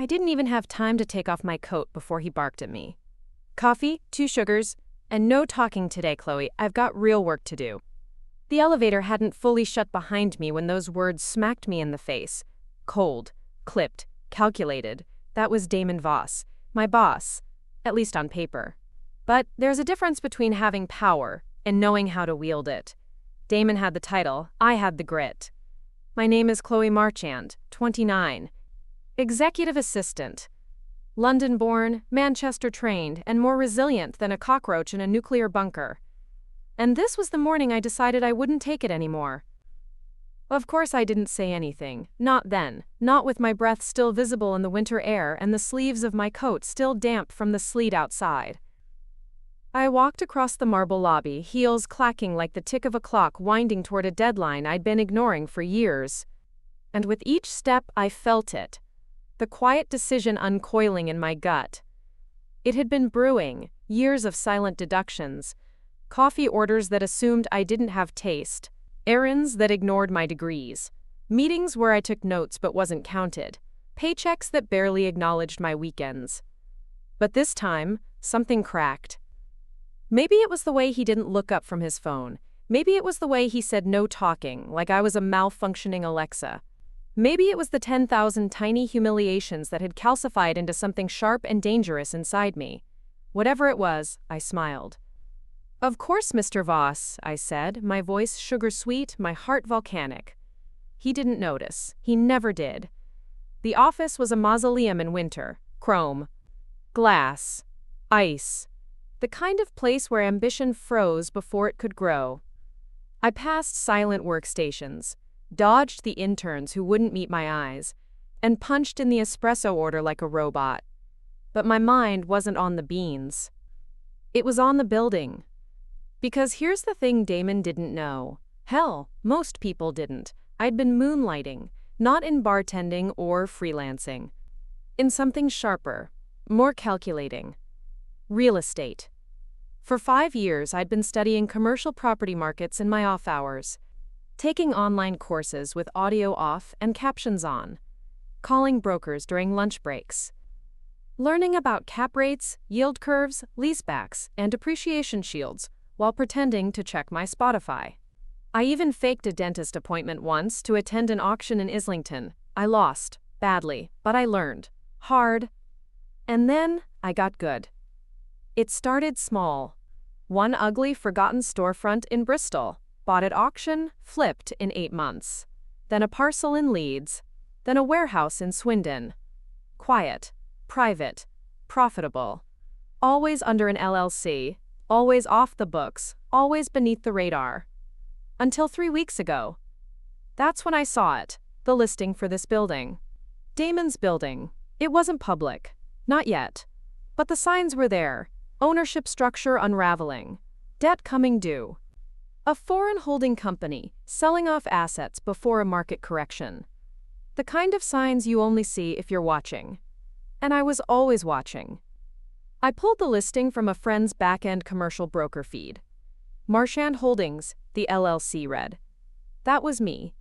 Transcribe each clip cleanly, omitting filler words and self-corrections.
I didn't even have time to take off my coat before he barked at me. Coffee, 2 sugars, and no talking today, Chloe. I've got real work to do. The elevator hadn't fully shut behind me when those words smacked me in the face. Cold, clipped, calculated. That was Damon Voss, my boss, at least on paper. But there's a difference between having power and knowing how to wield it. Damon had the title, I had the grit. My name is Chloe Marchand, 29. Executive assistant. London-born, Manchester-trained, and more resilient than a cockroach in a nuclear bunker. And this was the morning I decided I wouldn't take it anymore. Of course I didn't say anything, not then, not with my breath still visible in the winter air and the sleeves of my coat still damp from the sleet outside. I walked across the marble lobby, heels clacking like the tick of a clock winding toward a deadline I'd been ignoring for years. And with each step I felt it, the quiet decision uncoiling in my gut. It had been brewing, years of silent deductions, coffee orders that assumed I didn't have taste, errands that ignored my degrees, meetings where I took notes but wasn't counted, paychecks that barely acknowledged my weekends. But this time, something cracked. Maybe it was the way he didn't look up from his phone. Maybe it was the way he said no talking, like I was a malfunctioning Alexa. Maybe it was the 10,000 tiny humiliations that had calcified into something sharp and dangerous inside me. Whatever it was, I smiled. Of course, Mr. Voss, I said, my voice sugar-sweet, my heart volcanic. He didn't notice. He never did. The office was a mausoleum in winter. Chrome. Glass. Ice. The kind of place where ambition froze before it could grow. I passed silent workstations, dodged the interns who wouldn't meet my eyes, and punched in the espresso order like a robot. But my mind wasn't on the beans. It was on the building. Because here's the thing Damon didn't know. Hell, most people didn't. I'd been moonlighting, not in bartending or freelancing. In something sharper, more calculating. Real estate. For 5 years, I'd been studying commercial property markets in my off hours, taking online courses with audio off and captions on, calling brokers during lunch breaks, learning about cap rates, yield curves, leasebacks, and depreciation shields, while pretending to check my Spotify. I even faked a dentist appointment once to attend an auction in Islington. I lost, badly, but I learned. Hard. And then, I got good. It started small. One ugly, forgotten storefront in Bristol, bought at auction, flipped in 8 months. Then a parcel in Leeds. Then a warehouse in Swindon. Quiet, private, profitable. Always under an LLC. Always off the books, always beneath the radar. Until 3 weeks ago. That's when I saw it, the listing for this building. Damon's building. It wasn't public. Not yet. But the signs were there. Ownership structure unraveling. Debt coming due. A foreign holding company selling off assets before a market correction. The kind of signs you only see if you're watching. And I was always watching. I pulled the listing from a friend's back-end commercial broker feed. Marchand Holdings, the LLC read. That was me.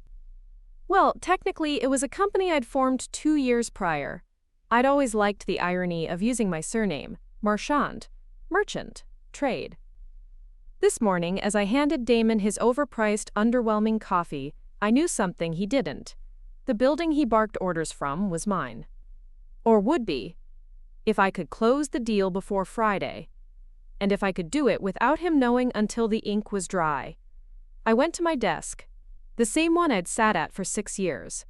Well, technically, it was a company I'd formed 2 years prior. I'd always liked the irony of using my surname, Marchand, merchant, trade. This morning, as I handed Damon his overpriced, underwhelming coffee, I knew something he didn't. The building he barked orders from was mine. Or would be. If I could close the deal before Friday, and if I could do it without him knowing until the ink was dry. I went to my desk, the same one I'd sat at for 6 years.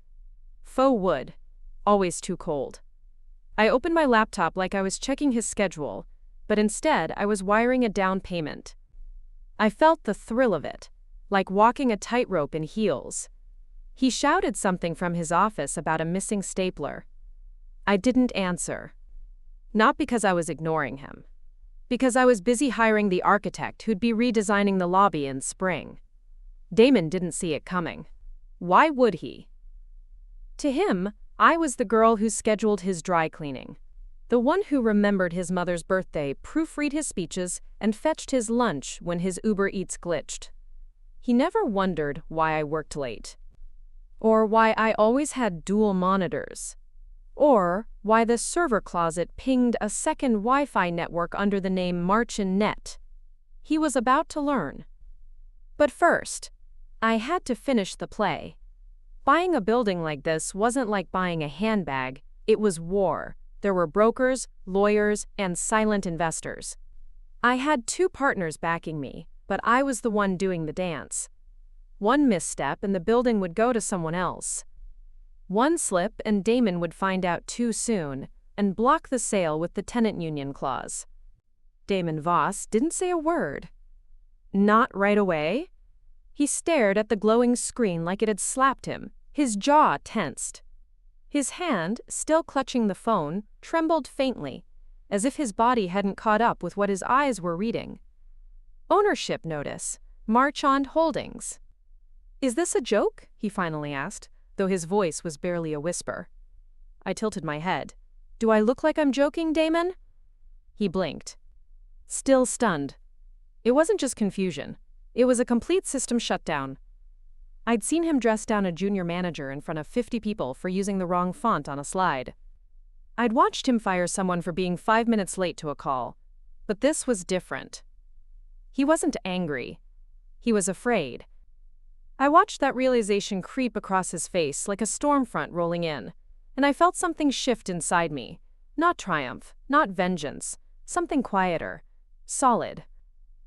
Faux wood, always too cold. I opened my laptop like I was checking his schedule, but instead I was wiring a down payment. I felt the thrill of it, like walking a tightrope in heels. He shouted something from his office about a missing stapler. I didn't answer. Not because I was ignoring him. Because I was busy hiring the architect who'd be redesigning the lobby in spring. Damon didn't see it coming. Why would he? To him, I was the girl who scheduled his dry cleaning. The one who remembered his mother's birthday, proofread his speeches, and fetched his lunch when his Uber Eats glitched. He never wondered why I worked late. Or why I always had dual monitors. or why the server closet pinged a second Wi-Fi network under the name MarchinNet. He was about to learn. But first, I had to finish the play. Buying a building like this wasn't like buying a handbag, it was war. There were brokers, lawyers, and silent investors. I had 2 partners backing me, but I was the one doing the dance. One misstep and the building would go to someone else. One slip and Damon would find out too soon and block the sale with the tenant union clause. Damon Voss didn't say a word. Not right away. He stared at the glowing screen like it had slapped him, his jaw tensed. His hand, still clutching the phone, trembled faintly, as if his body hadn't caught up with what his eyes were reading. Ownership notice, Marchand Holdings. "Is this a joke?" he finally asked, though his voice was barely a whisper. I tilted my head. "Do I look like I'm joking, Damon?" He blinked. Still stunned. It wasn't just confusion. It was a complete system shutdown. I'd seen him dress down a junior manager in front of 50 people for using the wrong font on a slide. I'd watched him fire someone for being 5 minutes late to a call. But this was different. He wasn't angry. He was afraid. I watched that realization creep across his face like a storm front rolling in, and I felt something shift inside me. Not triumph, not vengeance, something quieter, solid.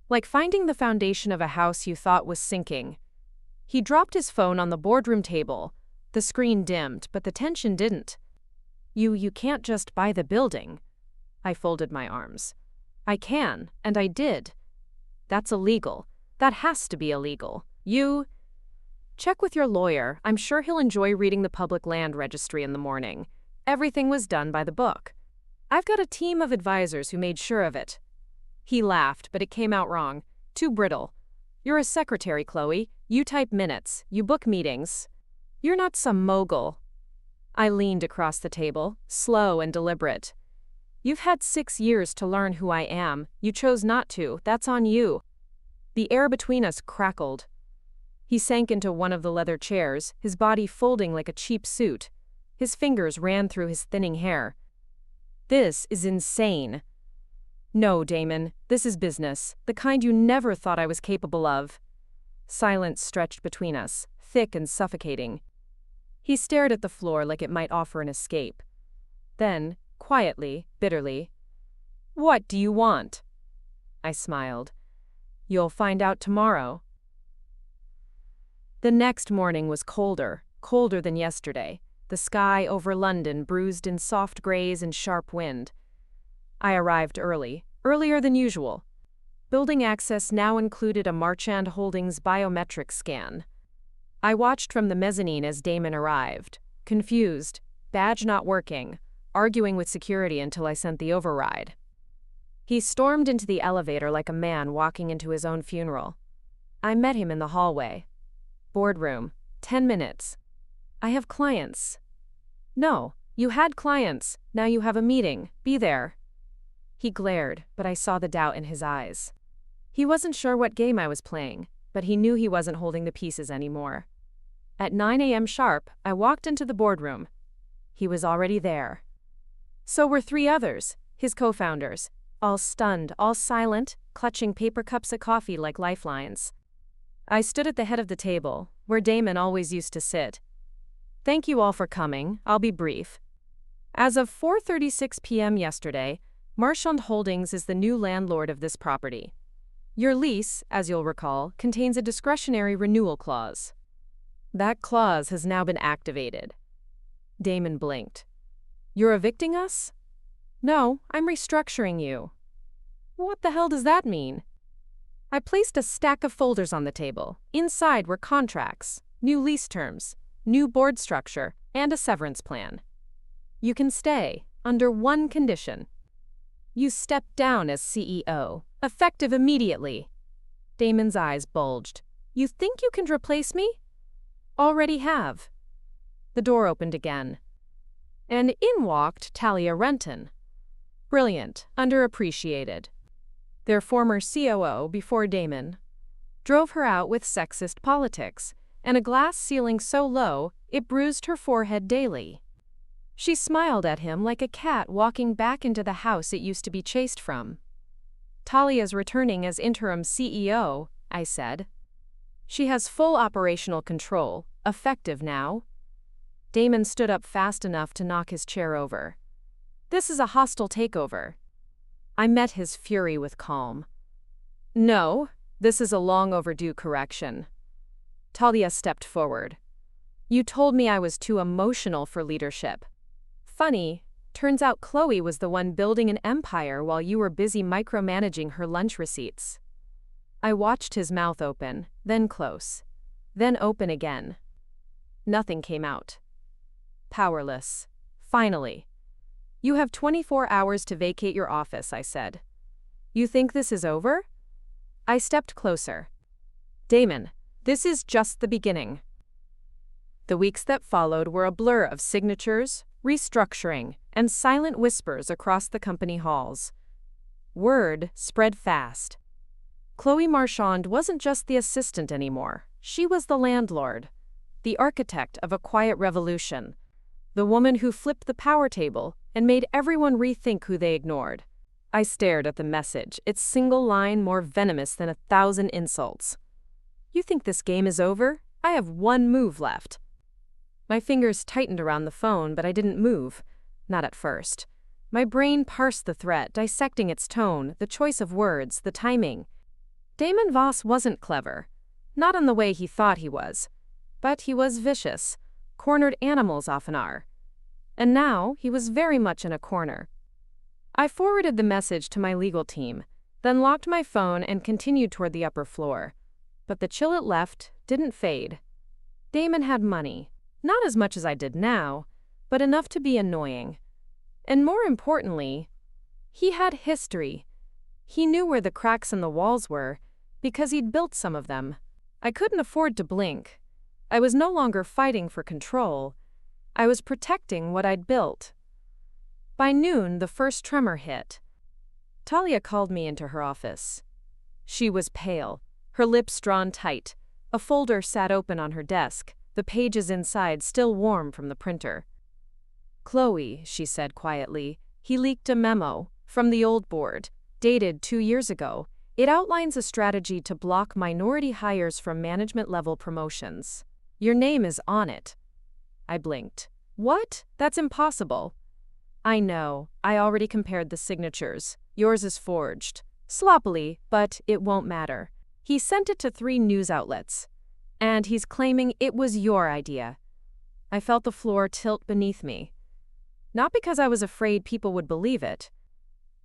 Like finding the foundation of a house you thought was sinking. He dropped his phone on the boardroom table. The screen dimmed, but the tension didn't. You can't just buy the building." I folded my arms. "I can, and I did. That's illegal. That has to be illegal. You..." "Check with your lawyer. I'm sure he'll enjoy reading the public land registry in the morning. Everything was done by the book. I've got a team of advisors who made sure of it." He laughed, but it came out wrong. Too brittle. "You're a secretary, Chloe. You type minutes. You book meetings. You're not some mogul." I leaned across the table, slow and deliberate. "You've had 6 years to learn who I am. You chose not to. That's on you." The air between us crackled. He sank into one of the leather chairs, his body folding like a cheap suit. His fingers ran through his thinning hair. "This is insane." "No, Damon, this is business, the kind you never thought I was capable of." Silence stretched between us, thick and suffocating. He stared at the floor like it might offer an escape. Then, quietly, bitterly, "What do you want?" I smiled. "You'll find out tomorrow." The next morning was colder than yesterday, the sky over London bruised in soft grays and sharp wind. I arrived early, earlier than usual. Building access now included a Marchand Holdings biometric scan. I watched from the mezzanine as Damon arrived, confused, badge not working, arguing with security until I sent the override. He stormed into the elevator like a man walking into his own funeral. I met him in the hallway. "Boardroom, 10 minutes. "I have clients." "No, you had clients. Now you have a meeting. Be there." He glared, but I saw the doubt in his eyes. He wasn't sure what game I was playing, but he knew he wasn't holding the pieces anymore. At 9 a.m. sharp, I walked into the boardroom. He was already there. So were 3 others, his co-founders, all stunned, all silent, clutching paper cups of coffee like lifelines. I stood at the head of the table, where Damon always used to sit. "Thank you all for coming. I'll be brief. As of 4:36 p.m. yesterday, Marchand Holdings is the new landlord of this property. Your lease, as you'll recall, contains a discretionary renewal clause. That clause has now been activated." Damon blinked. "You're evicting us?" "No, I'm restructuring you." "What the hell does that mean?" I placed a stack of folders on the table. Inside were contracts, new lease terms, new board structure, and a severance plan. "You can stay, under one condition. You step down as CEO, effective immediately." Damon's eyes bulged. "You think you can replace me?" "Already have." The door opened again. And in walked Talia Renton. Brilliant, underappreciated. Their former COO before Damon drove her out with sexist politics and a glass ceiling so low it bruised her forehead daily. She smiled at him like a cat walking back into the house it used to be chased from. Talia's returning as interim CEO, I said. She has full operational control, effective now. Damon stood up fast enough to knock his chair over. This is a hostile takeover. I met his fury with calm. No, this is a long overdue correction. Talia stepped forward. You told me I was too emotional for leadership. Funny, turns out Chloe was the one building an empire while you were busy micromanaging her lunch receipts. I watched his mouth open, then close, then open again. Nothing came out. Powerless. Finally. You have 24 hours to vacate your office, I said. You think this is over? I stepped closer. Damon, this is just the beginning. The weeks that followed were a blur of signatures, restructuring, and silent whispers across the company halls. Word spread fast. Chloe Marchand wasn't just the assistant anymore. She was the landlord, the architect of a quiet revolution, the woman who flipped the power table and made everyone rethink who they ignored. I stared at the message, its single line more venomous than 1,000 insults. You think this game is over? I have one move left. My fingers tightened around the phone, but I didn't move. Not at first. My brain parsed the threat, dissecting its tone, the choice of words, the timing. Damon Voss wasn't clever. Not in the way he thought he was. But he was vicious. Cornered animals often are. And now he was very much in a corner. I forwarded the message to my legal team, then locked my phone and continued toward the upper floor. But the chill it left didn't fade. Damon had money. Not as much as I did now, but enough to be annoying. And more importantly, he had history. He knew where the cracks in the walls were, because he'd built some of them. I couldn't afford to blink. I was no longer fighting for control. I was protecting what I'd built. By noon, the first tremor hit. Talia called me into her office. She was pale, her lips drawn tight. A folder sat open on her desk, the pages inside still warm from the printer. Chloe, she said quietly, he leaked a memo from the old board, dated 2 years ago. It outlines a strategy to block minority hires from management-level promotions. Your name is on it. I blinked. What? That's impossible. I know. I already compared the signatures. Yours is forged. Sloppily, but it won't matter. He sent it to 3 news outlets. And he's claiming it was your idea. I felt the floor tilt beneath me. Not because I was afraid people would believe it,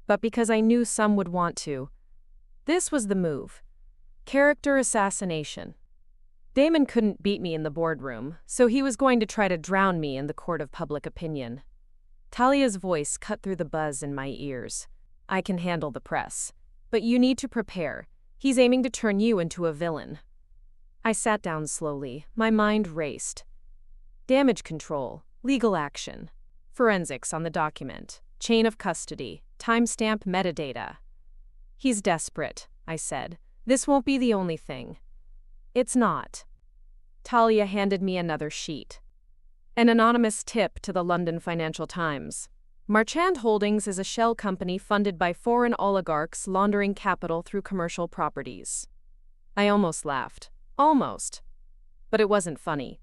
but because I knew some would want to. This was the move. Character assassination. Damon couldn't beat me in the boardroom, so he was going to try to drown me in the court of public opinion. Talia's voice cut through the buzz in my ears. I can handle the press, but you need to prepare. He's aiming to turn you into a villain. I sat down slowly. My mind raced. Damage control, legal action, forensics on the document, chain of custody, timestamp metadata. He's desperate, I said. This won't be the only thing. It's not. Talia handed me another sheet. An anonymous tip to the London Financial Times. Marchand Holdings is a shell company funded by foreign oligarchs laundering capital through commercial properties. I almost laughed. Almost. But it wasn't funny.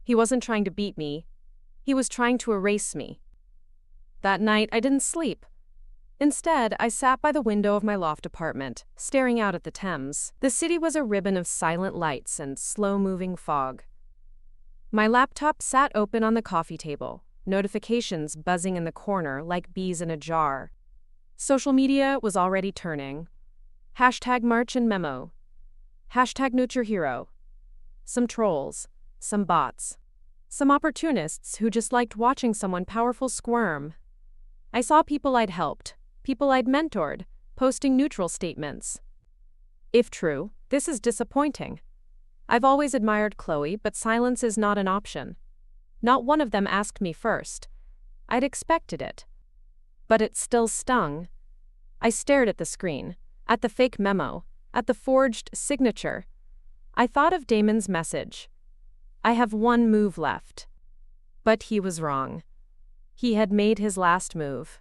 He wasn't trying to beat me. He was trying to erase me. That night, I didn't sleep. Instead, I sat by the window of my loft apartment, staring out at the Thames. The city was a ribbon of silent lights and slow-moving fog. My laptop sat open on the coffee table, notifications buzzing in the corner like bees in a jar. Social media was already turning. Hashtag March and Memo. Hashtag Note Your Hero. Some trolls. Some bots. Some opportunists who just liked watching someone powerful squirm. I saw people I'd helped, people I'd mentored, posting neutral statements. If true, this is disappointing. I've always admired Chloe, but silence is not an option. Not one of them asked me first. I'd expected it. But it still stung. I stared at the screen, at the fake memo, at the forged signature. I thought of Damon's message. I have one move left. But he was wrong. He had made his last move.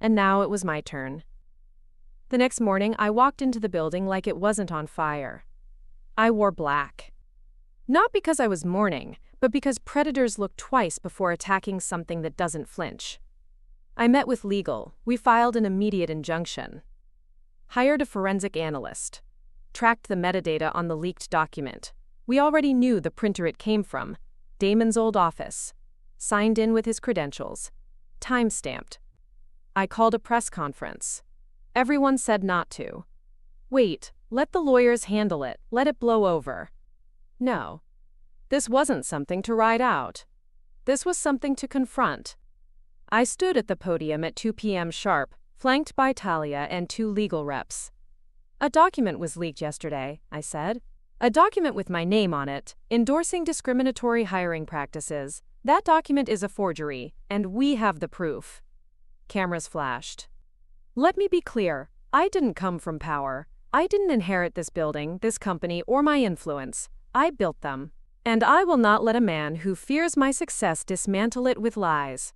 And now it was my turn. The next morning, I walked into the building like it wasn't on fire. I wore black. Not because I was mourning, but because predators look twice before attacking something that doesn't flinch. I met with legal. We filed an immediate injunction. Hired a forensic analyst. Tracked the metadata on the leaked document. We already knew the printer it came from. Damon's old office. Signed in with his credentials. Time-stamped. I called a press conference. Everyone said not to. Wait, let the lawyers handle it. Let it blow over. No. This wasn't something to ride out. This was something to confront. I stood at the podium at 2 p.m. sharp, flanked by Talia and 2 legal reps. A document was leaked yesterday, I said. A document with my name on it, endorsing discriminatory hiring practices. That document is a forgery, and we have the proof. Cameras flashed. Let me be clear, I didn't come from power. I didn't inherit this building, this company, or my influence. I built them. And I will not let a man who fears my success dismantle it with lies.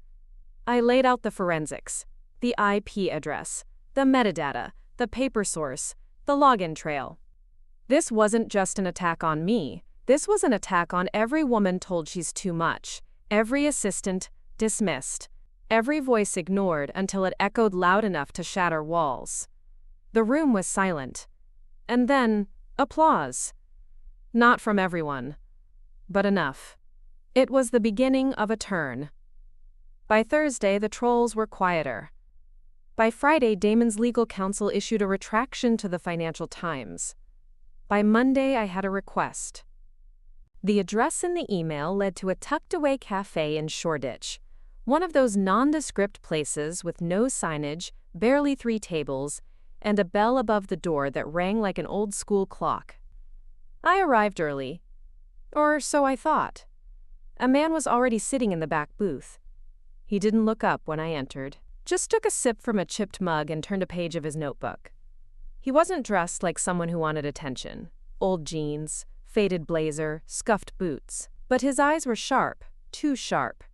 I laid out the forensics, the IP address, the metadata, the paper source, the login trail. This wasn't just an attack on me. This was an attack on every woman told she's too much, every assistant dismissed, every voice ignored until it echoed loud enough to shatter walls. The room was silent. And then, applause. Not from everyone, but enough. It was the beginning of a turn. By Thursday, the trolls were quieter. By Friday, Damon's legal counsel issued a retraction to the Financial Times. By Monday, I had a request. The address in the email led to a tucked-away cafe in Shoreditch, one of those nondescript places with no signage, barely 3 tables, and a bell above the door that rang like an old-school clock. I arrived early. Or so I thought. A man was already sitting in the back booth. He didn't look up when I entered, just took a sip from a chipped mug and turned a page of his notebook. He wasn't dressed like someone who wanted attention. Old jeans, faded blazer, scuffed boots. But his eyes were sharp, too sharp.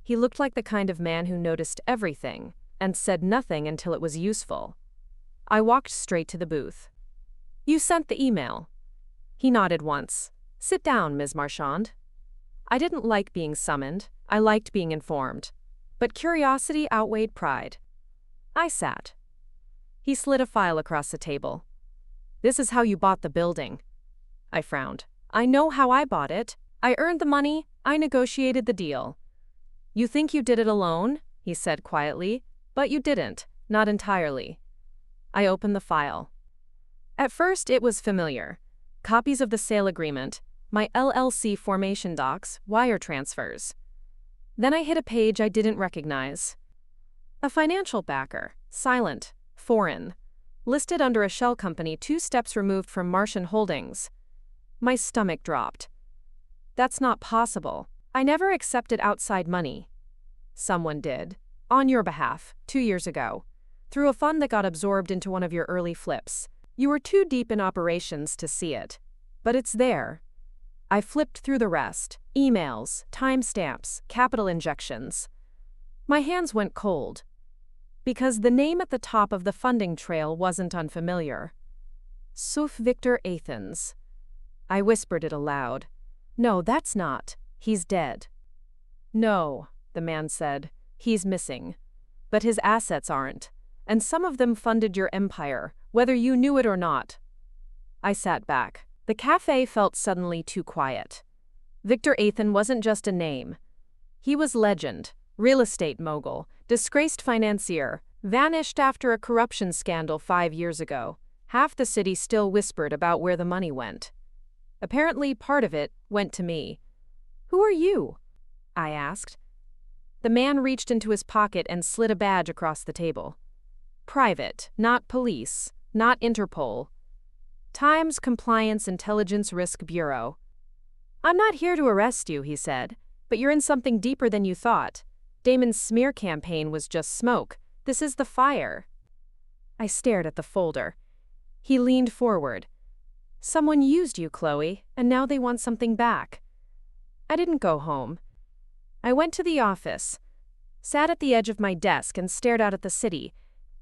He looked like the kind of man who noticed everything and said nothing until it was useful. I walked straight to the booth. You sent the email. He nodded once. Sit down, Ms. Marchand. I didn't like being summoned. I liked being informed. But curiosity outweighed pride. I sat. He slid a file across the table. This is how you bought the building. I frowned. I know how I bought it. I earned the money. I negotiated the deal. You think you did it alone? He said quietly. But you didn't. Not entirely. I opened the file. At first, it was familiar. Copies of the sale agreement, my LLC formation docs, wire transfers. Then I hit a page I didn't recognize. A financial backer, silent, foreign, listed under a shell company 2 steps removed from Martian Holdings. My stomach dropped. That's not possible. I never accepted outside money. Someone did. On your behalf, 2 years ago. Through a fund that got absorbed into one of your early flips. You were too deep in operations to see it. But it's there. I flipped through the rest. Emails, timestamps, capital injections. My hands went cold. Because the name at the top of the funding trail wasn't unfamiliar. Suf Victor Athens. I whispered it aloud. No, that's not. He's dead. No, the man said. He's missing. But his assets aren't. And some of them funded your empire, whether you knew it or not. I sat back. The cafe felt suddenly too quiet. Victor Athen wasn't just a name. He was legend, real estate mogul, disgraced financier, vanished after a corruption scandal 5 years ago. Half the city still whispered about where the money went. Apparently, part of it went to me. Who are you? I asked. The man reached into his pocket and slid a badge across the table. Private, not police, not Interpol. Times Compliance Intelligence Risk Bureau. I'm not here to arrest you, he said, but you're in something deeper than you thought. Damon's smear campaign was just smoke. This is the fire. I stared at the folder. He leaned forward. Someone used you, Chloe, and now they want something back. I didn't go home. I went to the office. sat at the edge of my desk and stared out at the city,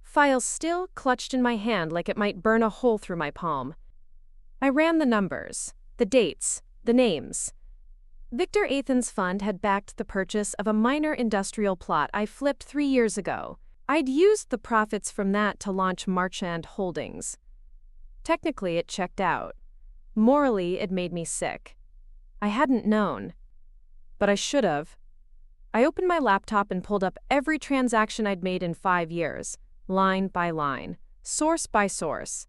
files still clutched in my hand like it might burn a hole through my palm. I ran the numbers, the dates, the names. Victor Athen's fund had backed the purchase of a minor industrial plot I flipped 3 years ago. I'd used the profits from that to launch Marchand Holdings. Technically, it checked out. Morally, it made me sick. I hadn't known. But I should have. I opened my laptop and pulled up every transaction I'd made in 5 years, line by line, source by source.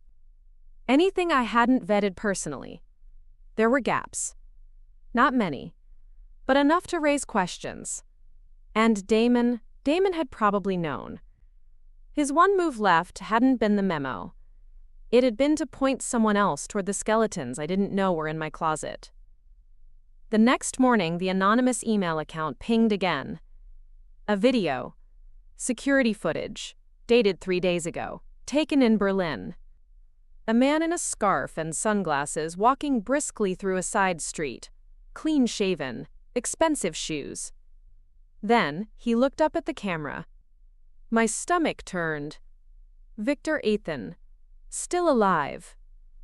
Anything I hadn't vetted personally. There were gaps. Not many, but enough to raise questions. And Damon had probably known. His one move left hadn't been the memo. It had been to point someone else toward the skeletons I didn't know were in my closet. The next morning, the anonymous email account pinged again. A video. Security footage, dated 3 days ago, taken in Berlin. A man in a scarf and sunglasses walking briskly through a side street, clean-shaven, expensive shoes. Then, he looked up at the camera. My stomach turned. Victor Athen. Still alive.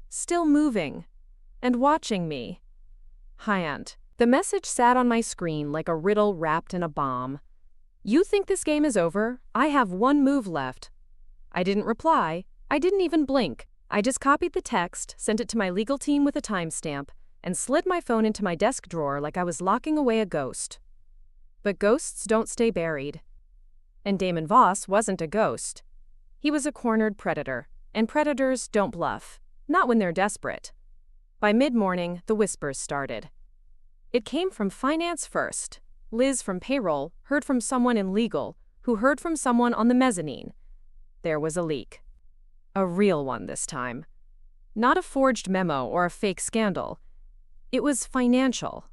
Still moving. And watching me. Hyant. The message sat on my screen like a riddle wrapped in a bomb. You think this game is over? I have one move left. I didn't reply. I didn't even blink. I just copied the text, sent it to my legal team with a timestamp, and slid my phone into my desk drawer like I was locking away a ghost. But ghosts don't stay buried. And Damon Voss wasn't a ghost. He was a cornered predator, and predators don't bluff, not when they're desperate. By mid-morning, the whispers started. It came from finance first. Liz from payroll heard from someone in legal, who heard from someone on the mezzanine. There was a leak. A real one this time. Not a forged memo or a fake scandal. It was financial.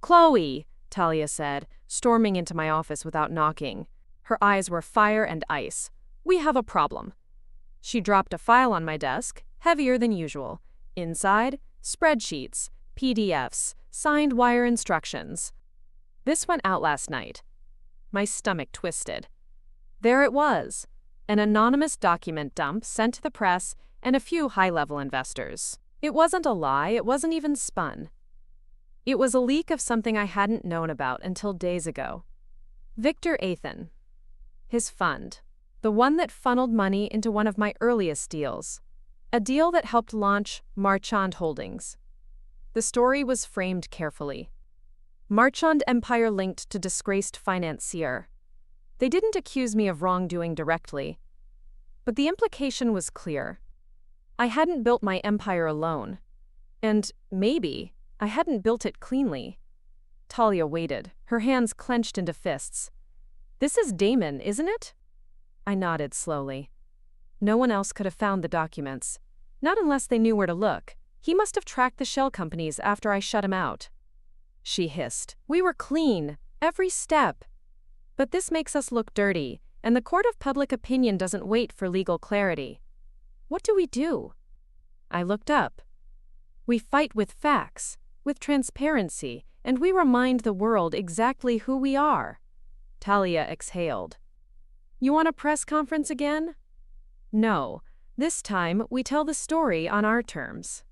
Chloe, Talia said, storming into my office without knocking. Her eyes were fire and ice. We have a problem. She dropped a file on my desk, heavier than usual. Inside, spreadsheets, PDFs, signed wire instructions. This went out last night. My stomach twisted. There it was, an anonymous document dump sent to the press and a few high-level investors. It wasn't a lie, it wasn't even spun. It was a leak of something I hadn't known about until days ago. Victor Athen. His fund. The one that funneled money into one of my earliest deals. A deal that helped launch Marchand Holdings. The story was framed carefully. Marchand Empire linked to disgraced financier. They didn't accuse me of wrongdoing directly, but the implication was clear. I hadn't built my empire alone, and maybe I hadn't built it cleanly. Talia waited, her hands clenched into fists. This is Damon, isn't it? I nodded slowly. No one else could have found the documents. Not unless they knew where to look. He must have tracked the shell companies after I shut him out. She hissed. We were clean, every step. But this makes us look dirty, and the court of public opinion doesn't wait for legal clarity. What do we do? I looked up. We fight with facts, with transparency, and we remind the world exactly who we are. Talia exhaled. You want a press conference again? No. This time, we tell the story on our terms.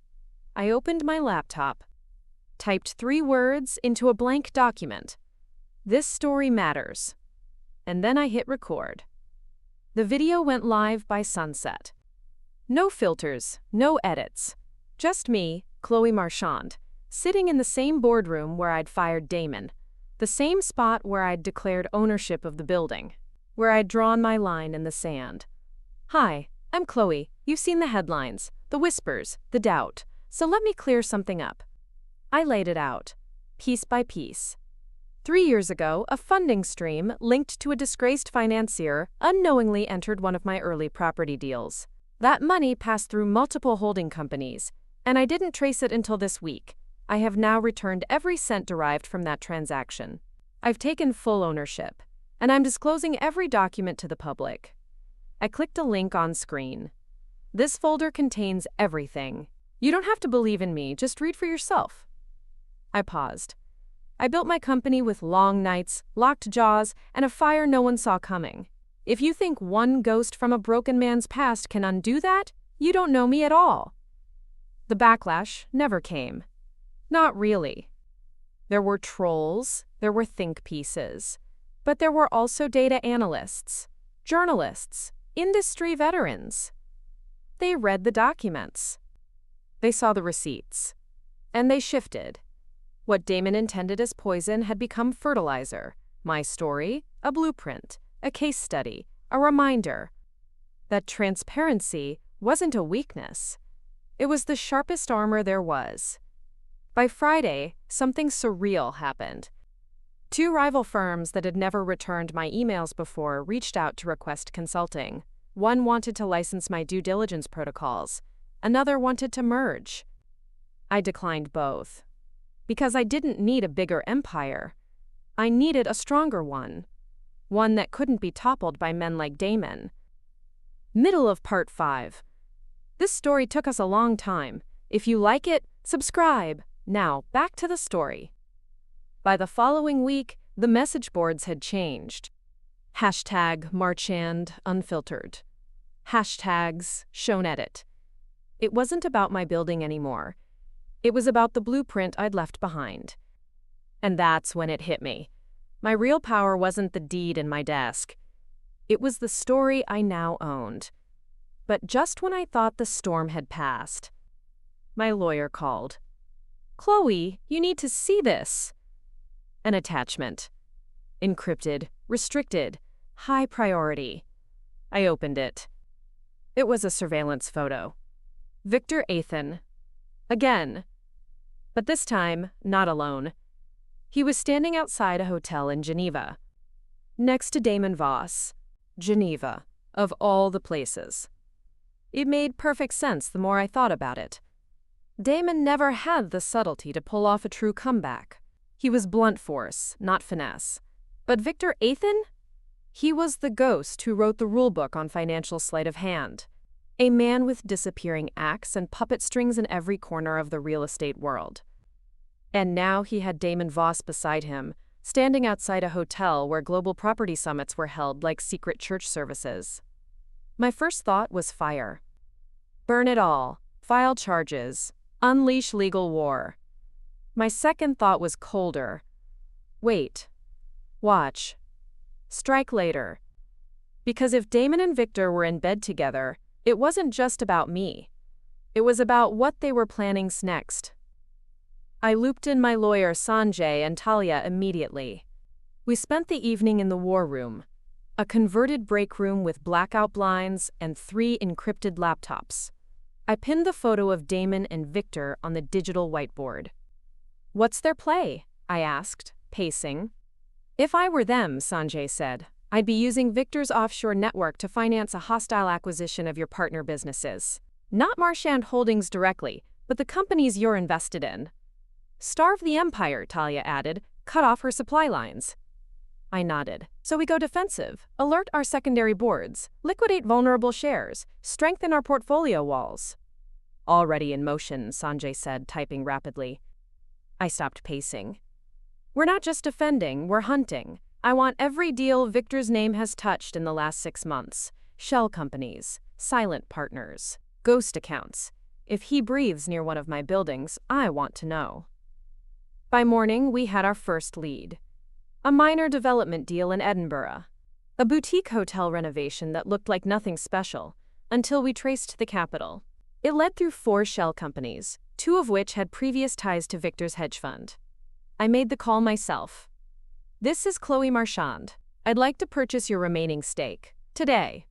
I opened my laptop, typed 3 words into a blank document. This story matters. And then I hit record. The video went live by sunset. No filters, no edits. Just me, Chloe Marchand, sitting in the same boardroom where I'd fired Damon, the same spot where I'd declared ownership of the building, where I'd drawn my line in the sand. Hi, I'm Chloe. You've seen the headlines, the whispers, the doubt. So let me clear something up. I laid it out, piece by piece. 3 years ago, a funding stream linked to a disgraced financier unknowingly entered one of my early property deals. That money passed through multiple holding companies, and I didn't trace it until this week. I have now returned every cent derived from that transaction. I've taken full ownership, and I'm disclosing every document to the public. I clicked a link on screen. This folder contains everything. You don't have to believe in me, just read for yourself. I paused. I built my company with long nights, locked jaws, and a fire no one saw coming. If you think one ghost from a broken man's past can undo that, you don't know me at all. The backlash never came. Not really. There were trolls, there were think pieces, but there were also data analysts, journalists, industry veterans. They read the documents. They saw the receipts. And they shifted. What Damon intended as poison had become fertilizer. My story, a blueprint, a case study, a reminder that transparency wasn't a weakness. It was the sharpest armor there was. By Friday, something surreal happened. 2 rival firms that had never returned my emails before reached out to request consulting. One wanted to license my due diligence protocols. Another wanted to merge. I declined both. Because I didn't need a bigger empire. I needed a stronger one. One that couldn't be toppled by men like Damon. Middle of part 5. This story took us a long time. If you like it, subscribe. Now, back to the story. By the following week, the message boards had changed. #Marchand Unfiltered. Hashtags shown edit. It wasn't about my building anymore. It was about the blueprint I'd left behind. And that's when it hit me. My real power wasn't the deed in my desk. It was the story I now owned. But just when I thought the storm had passed, my lawyer called. "Chloe, you need to see this." An attachment. Encrypted, restricted, high priority. I opened it. It was a surveillance photo. Victor Athan. Again. But this time, not alone. He was standing outside a hotel in Geneva. Next to Damon Voss. Geneva, of all the places. It made perfect sense the more I thought about it. Damon never had the subtlety to pull off a true comeback. He was blunt force, not finesse. But Victor Athan? He was the ghost who wrote the rulebook on financial sleight of hand. A man with disappearing acts and puppet strings in every corner of the real estate world. And now he had Damon Voss beside him, standing outside a hotel where global property summits were held like secret church services. My first thought was fire. Burn it all, file charges, unleash legal war. My second thought was colder. Wait. Watch. Strike later. Because if Damon and Victor were in bed together, it wasn't just about me. It was about what they were planning next. I looped in my lawyer Sanjay and Talia immediately. We spent the evening in the war room, a converted break room with blackout blinds and 3 encrypted laptops. I pinned the photo of Damon and Victor on the digital whiteboard. "What's their play?" I asked, pacing. "If I were them," Sanjay said, "I'd be using Victor's offshore network to finance a hostile acquisition of your partner businesses. Not Marchand Holdings directly, but the companies you're invested in. Starve the empire," Talia added, "cut off her supply lines." I nodded. "So we go defensive, alert our secondary boards, liquidate vulnerable shares, strengthen our portfolio walls." "Already in motion," Sanjay said, typing rapidly. I stopped pacing. "We're not just defending, we're hunting. I want every deal Victor's name has touched in the last 6 months. Shell companies, silent partners, ghost accounts. If he breathes near one of my buildings, I want to know." By morning, we had our first lead. A minor development deal in Edinburgh. A boutique hotel renovation that looked like nothing special, until we traced the capital. It led through 4 shell companies, 2 of which had previous ties to Victor's hedge fund. I made the call myself. "This is Chloe Marchand. I'd like to purchase your remaining stake. Today."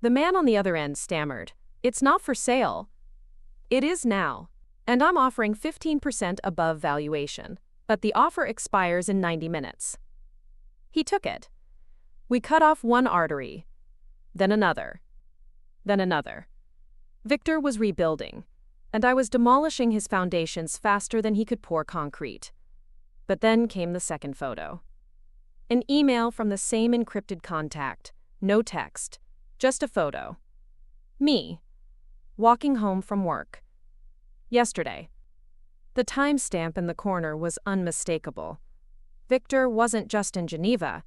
The man on the other end stammered. "It's not for sale." "It is now. And I'm offering 15% above valuation. But the offer expires in 90 minutes. He took it. We cut off one artery. Then another. Then another. Victor was rebuilding, and I was demolishing his foundations faster than he could pour concrete. But then came the second photo. An email from the same encrypted contact. No text. Just a photo. Me. Walking home from work. Yesterday. The timestamp in the corner was unmistakable. Victor wasn't just in Geneva.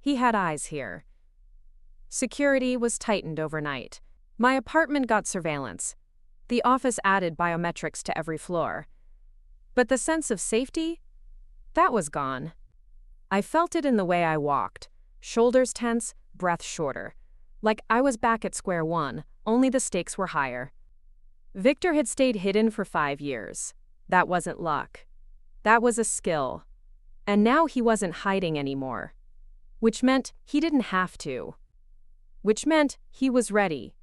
He had eyes here. Security was tightened overnight. My apartment got surveillance. The office added biometrics to every floor. But the sense of safety? That was gone. I felt it in the way I walked. Shoulders tense, breath shorter. Like I was back at square one, only the stakes were higher. Victor had stayed hidden for 5 years. That wasn't luck. That was a skill. And now he wasn't hiding anymore. Which meant he didn't have to. Which meant he was ready.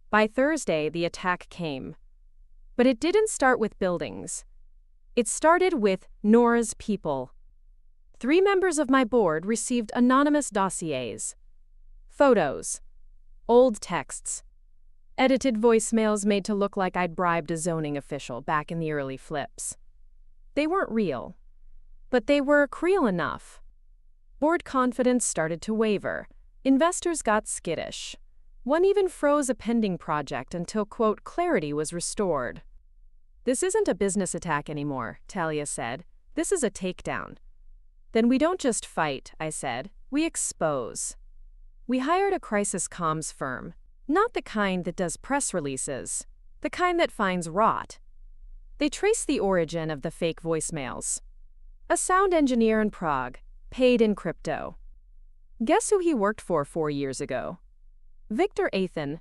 By Thursday, the attack came. But it didn't start with buildings. It started with Nora's people. 3 members of my board received anonymous dossiers. Photos. Old texts. Edited voicemails made to look like I'd bribed a zoning official back in the early flips. They weren't real. But they were real enough. Board confidence started to waver. Investors got skittish. One even froze a pending project until, quote, clarity was restored. This isn't a business attack anymore, Talia said. This is a takedown. Then we don't just fight, I said. We expose. We hired a crisis comms firm. Not the kind that does press releases. The kind that finds rot. They traced the origin of the fake voicemails. A sound engineer in Prague, paid in crypto. Guess who he worked for 4 years ago? Victor Athan.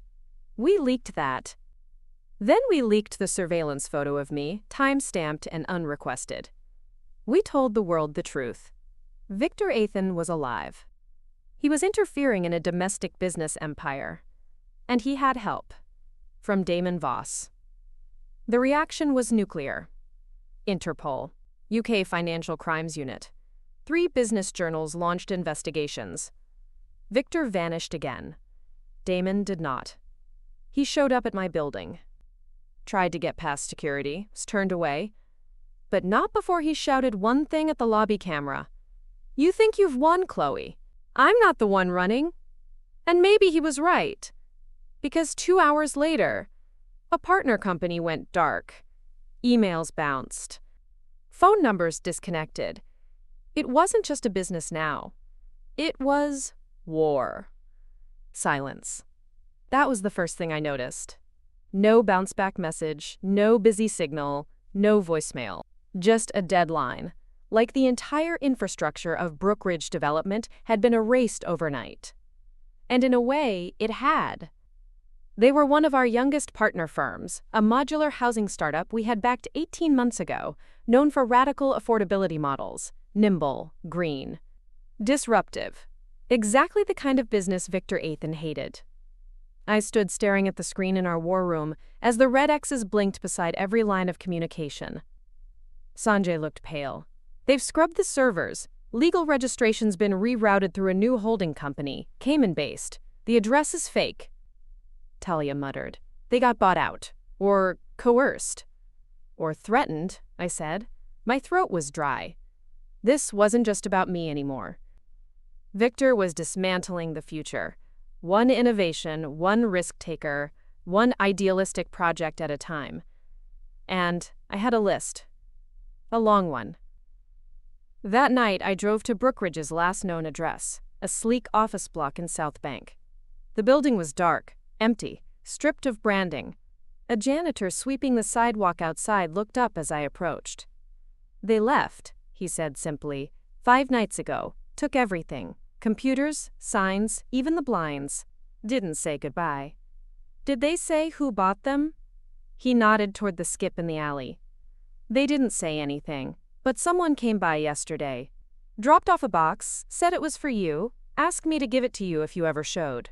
We leaked that. Then we leaked the surveillance photo of me, time-stamped and unrequested. We told the world the truth. Victor Athan was alive. He was interfering in a domestic business empire. And he had help. From Damon Voss. The reaction was nuclear. Interpol, UK Financial Crimes Unit. 3 business journals launched investigations. Victor vanished again. Damon did not. He showed up at my building. Tried to get past security, was turned away. But not before he shouted one thing at the lobby camera. You think you've won, Chloe. I'm not the one running. And maybe he was right. Because 2 hours later, a partner company went dark. Emails bounced. Phone numbers disconnected. It wasn't just a business now. It was war. Silence. That was the first thing I noticed. No bounce-back message, no busy signal, no voicemail. Just a deadline. Like the entire infrastructure of Brookridge Development had been erased overnight. And in a way, it had. They were one of our youngest partner firms, a modular housing startup we had backed 18 months ago, known for radical affordability models, nimble, green. Disruptive. Exactly the kind of business Victor Athan hated. I stood staring at the screen in our war room as the red X's blinked beside every line of communication. Sanjay looked pale. They've scrubbed the servers. Legal registration's been rerouted through a new holding company, Cayman-based. The address is fake. Talia muttered. They got bought out. Or coerced. Or threatened, I said. My throat was dry. This wasn't just about me anymore. Victor was dismantling the future. One innovation, one risk-taker, one idealistic project at a time. And I had a list. A long one. That night, I drove to Brookridge's last known address, a sleek office block in South Bank. The building was dark, empty, stripped of branding. A janitor sweeping the sidewalk outside looked up as I approached. They left, he said simply, 5 nights ago, took everything. Computers, signs, even the blinds. Didn't say goodbye. Did they say who bought them? He nodded toward the skip in the alley. They didn't say anything, but someone came by yesterday. Dropped off a box, said it was for you, asked me to give it to you if you ever showed.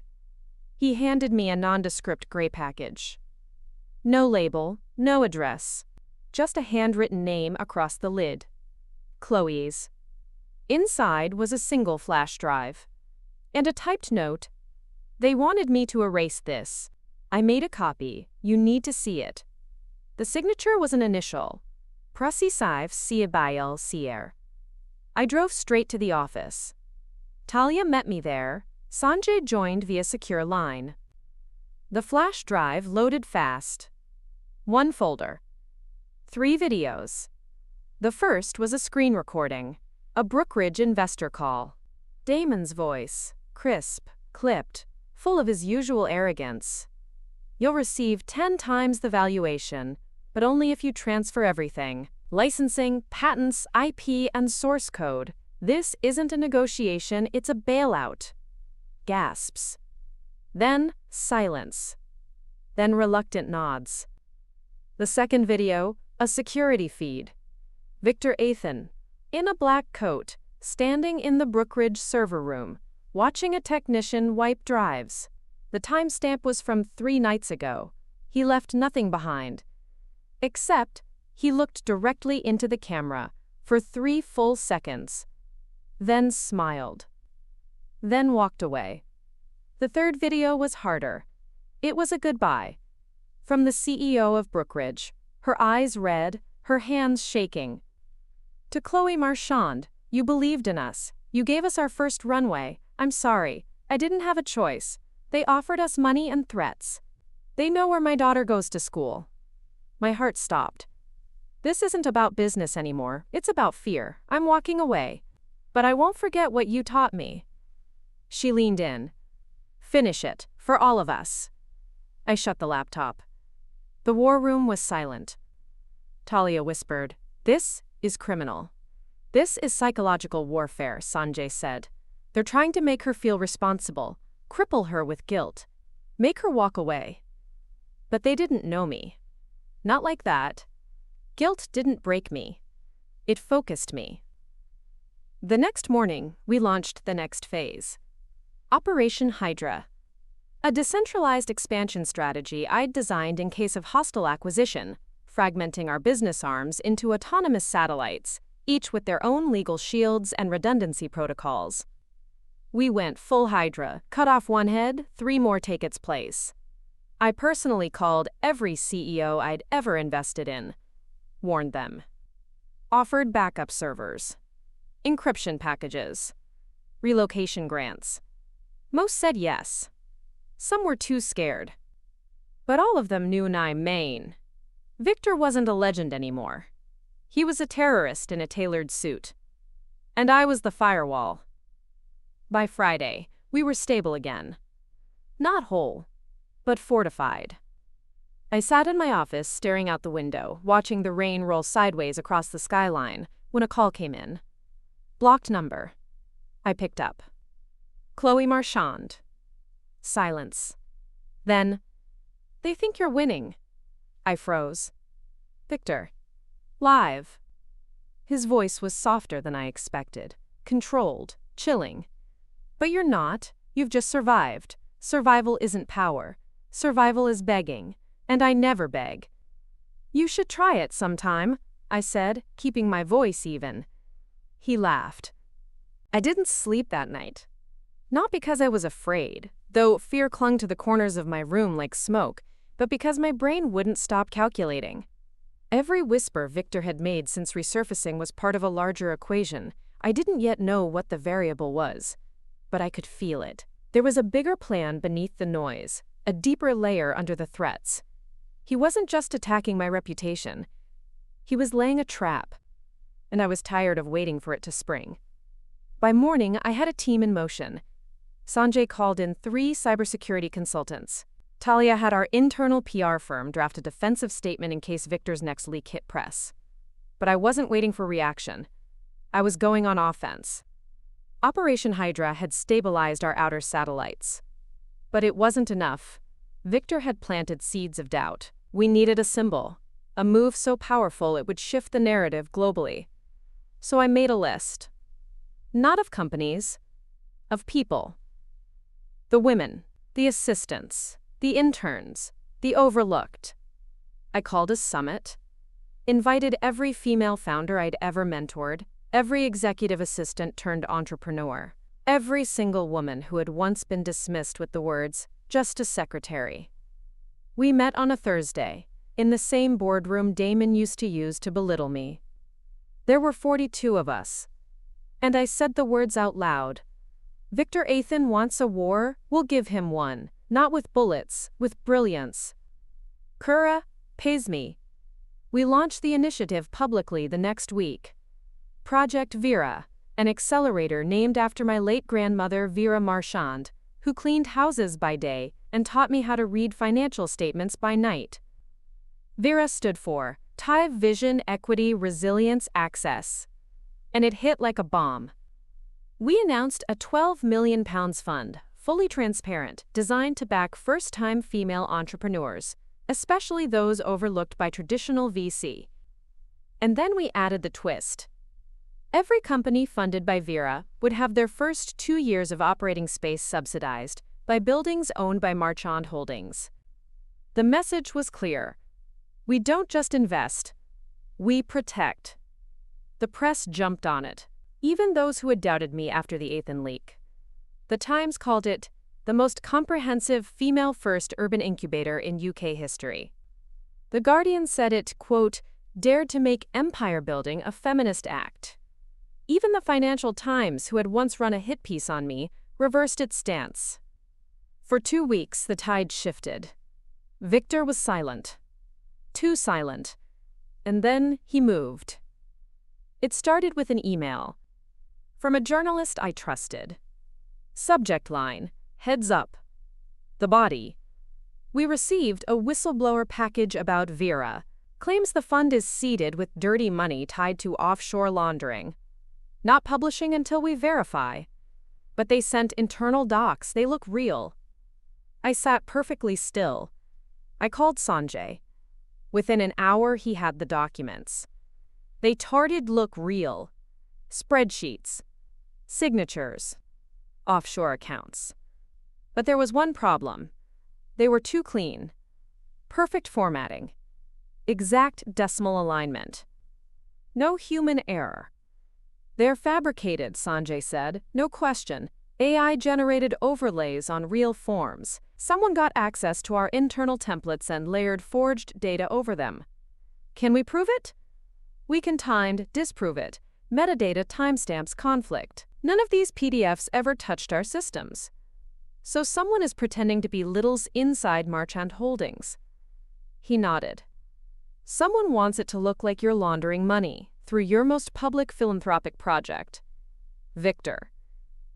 He handed me a nondescript gray package. No label, no address. Just a handwritten name across the lid. Chloe's. Inside was a single flash drive. And a typed note. They wanted me to erase this. I made a copy. You need to see it. The signature was an initial. Prasisav Siabayel Sier. I drove straight to the office. Talia met me there. Sanjay joined via secure line. The flash drive loaded fast. 1 folder. 3 videos. The first was a screen recording, a Brookridge investor call. Damon's voice, crisp, clipped, full of his usual arrogance. You'll receive 10 times the valuation, but only if you transfer everything. Licensing, patents, IP, and source code. This isn't a negotiation, it's a bailout. Gasps. Then, silence. Then reluctant nods. The second video, a security feed. Victor Athan, in a black coat, standing in the Brookridge server room, watching a technician wipe drives. The timestamp was from 3 nights ago. He left nothing behind. Except, he looked directly into the camera for 3 full seconds. Then smiled. Then walked away. The third video was harder. It was a goodbye. From the CEO of Brookridge, her eyes red, her hands shaking. To Chloe Marchand, you believed in us. You gave us our first runway. I'm sorry. I didn't have a choice. They offered us money and threats. They know where my daughter goes to school. My heart stopped. This isn't about business anymore. It's about fear. I'm walking away. But I won't forget what you taught me. She leaned in. Finish it, for all of us. I shut the laptop. The war room was silent. Talia whispered, "This is criminal. This is psychological warfare," Sanjay said. "They're trying to make her feel responsible, cripple her with guilt, make her walk away." But they didn't know me. Not like that. Guilt didn't break me. It focused me. The next morning, we launched the next phase. Operation Hydra. A decentralized expansion strategy I'd designed in case of hostile acquisition, fragmenting our business arms into autonomous satellites, each with their own legal shields and redundancy protocols. We went full Hydra, cut off one head, 3 more take its place. I personally called every CEO I'd ever invested in, warned them, offered backup servers, encryption packages, relocation grants. Most said yes. Some were too scared. But all of them knew I'm Maine. Victor wasn't a legend anymore. He was a terrorist in a tailored suit. And I was the firewall. By Friday, we were stable again. Not whole, but fortified. I sat in my office staring out the window, watching the rain roll sideways across the skyline, when a call came in. Blocked number. I picked up. Chloe Marchand. Silence. Then, "They think you're winning." I froze. "Victor. Live." His voice was softer than I expected, controlled, chilling. "But you're not. You've just survived. Survival isn't power. Survival is begging, and I never beg." "You should try it sometime," I said, keeping my voice even. He laughed. I didn't sleep that night. Not because I was afraid, though fear clung to the corners of my room like smoke, but because my brain wouldn't stop calculating. Every whisper Victor had made since resurfacing was part of a larger equation. I didn't yet know what the variable was, but I could feel it. There was a bigger plan beneath the noise, a deeper layer under the threats. He wasn't just attacking my reputation. He was laying a trap, and I was tired of waiting for it to spring. By morning, I had a team in motion. Sanjay called in 3 cybersecurity consultants. Talia had our internal PR firm draft a defensive statement in case Victor's next leak hit press. But I wasn't waiting for reaction. I was going on offense. Operation Hydra had stabilized our outer satellites. But it wasn't enough. Victor had planted seeds of doubt. We needed a symbol, a move so powerful it would shift the narrative globally. So I made a list. Not of companies, of people. The women, the assistants, the interns, the overlooked. I called a summit, invited every female founder I'd ever mentored, every executive assistant turned entrepreneur, every single woman who had once been dismissed with the words, "just a secretary." We met on a Thursday, in the same boardroom Damon used to use to belittle me. There were 42 of us, and I said the words out loud. Victor Athan wants a war, we'll give him one, not with bullets, with brilliance. Kura pays me. We launched the initiative publicly the next week. Project Vera, an accelerator named after my late grandmother Vera Marchand, who cleaned houses by day and taught me how to read financial statements by night. Vera stood for TIVE Vision, Equity, Resilience, Access. And it hit like a bomb. We announced a £12 million fund, fully transparent, designed to back first-time female entrepreneurs, especially those overlooked by traditional VC. And then we added the twist. Every company funded by Vera would have their first 2 years of operating space subsidized by buildings owned by Marchand Holdings. The message was clear. We don't just invest, we protect. The press jumped on it, even those who had doubted me after the Athen leak. The Times called it the most comprehensive female-first urban incubator in UK history. The Guardian said it, quote, dared to make empire building a feminist act. Even the Financial Times, who had once run a hit piece on me, reversed its stance. For 2 weeks, the tide shifted. Victor was silent. Too silent. And then he moved. It started with an email. From a journalist I trusted. Subject line, heads up. The body. We received a whistleblower package about Vera. Claims the fund is seeded with dirty money tied to offshore laundering. Not publishing until we verify. But they sent internal docs, they look real. I sat perfectly still. I called Sanjay. Within an hour he had the documents. They look real. Spreadsheets. Signatures. Offshore accounts. But there was one problem. They were too clean. Perfect formatting. Exact decimal alignment. No human error. They're fabricated, Sanjay said, no question. AI-generated overlays on real forms. Someone got access to our internal templates and layered forged data over them. Can we prove it? We can disprove it. Metadata timestamps conflict. None of these PDFs ever touched our systems. So someone is pretending to be Little's inside Marchand Holdings. He nodded. Someone wants it to look like you're laundering money through your most public philanthropic project. Victor.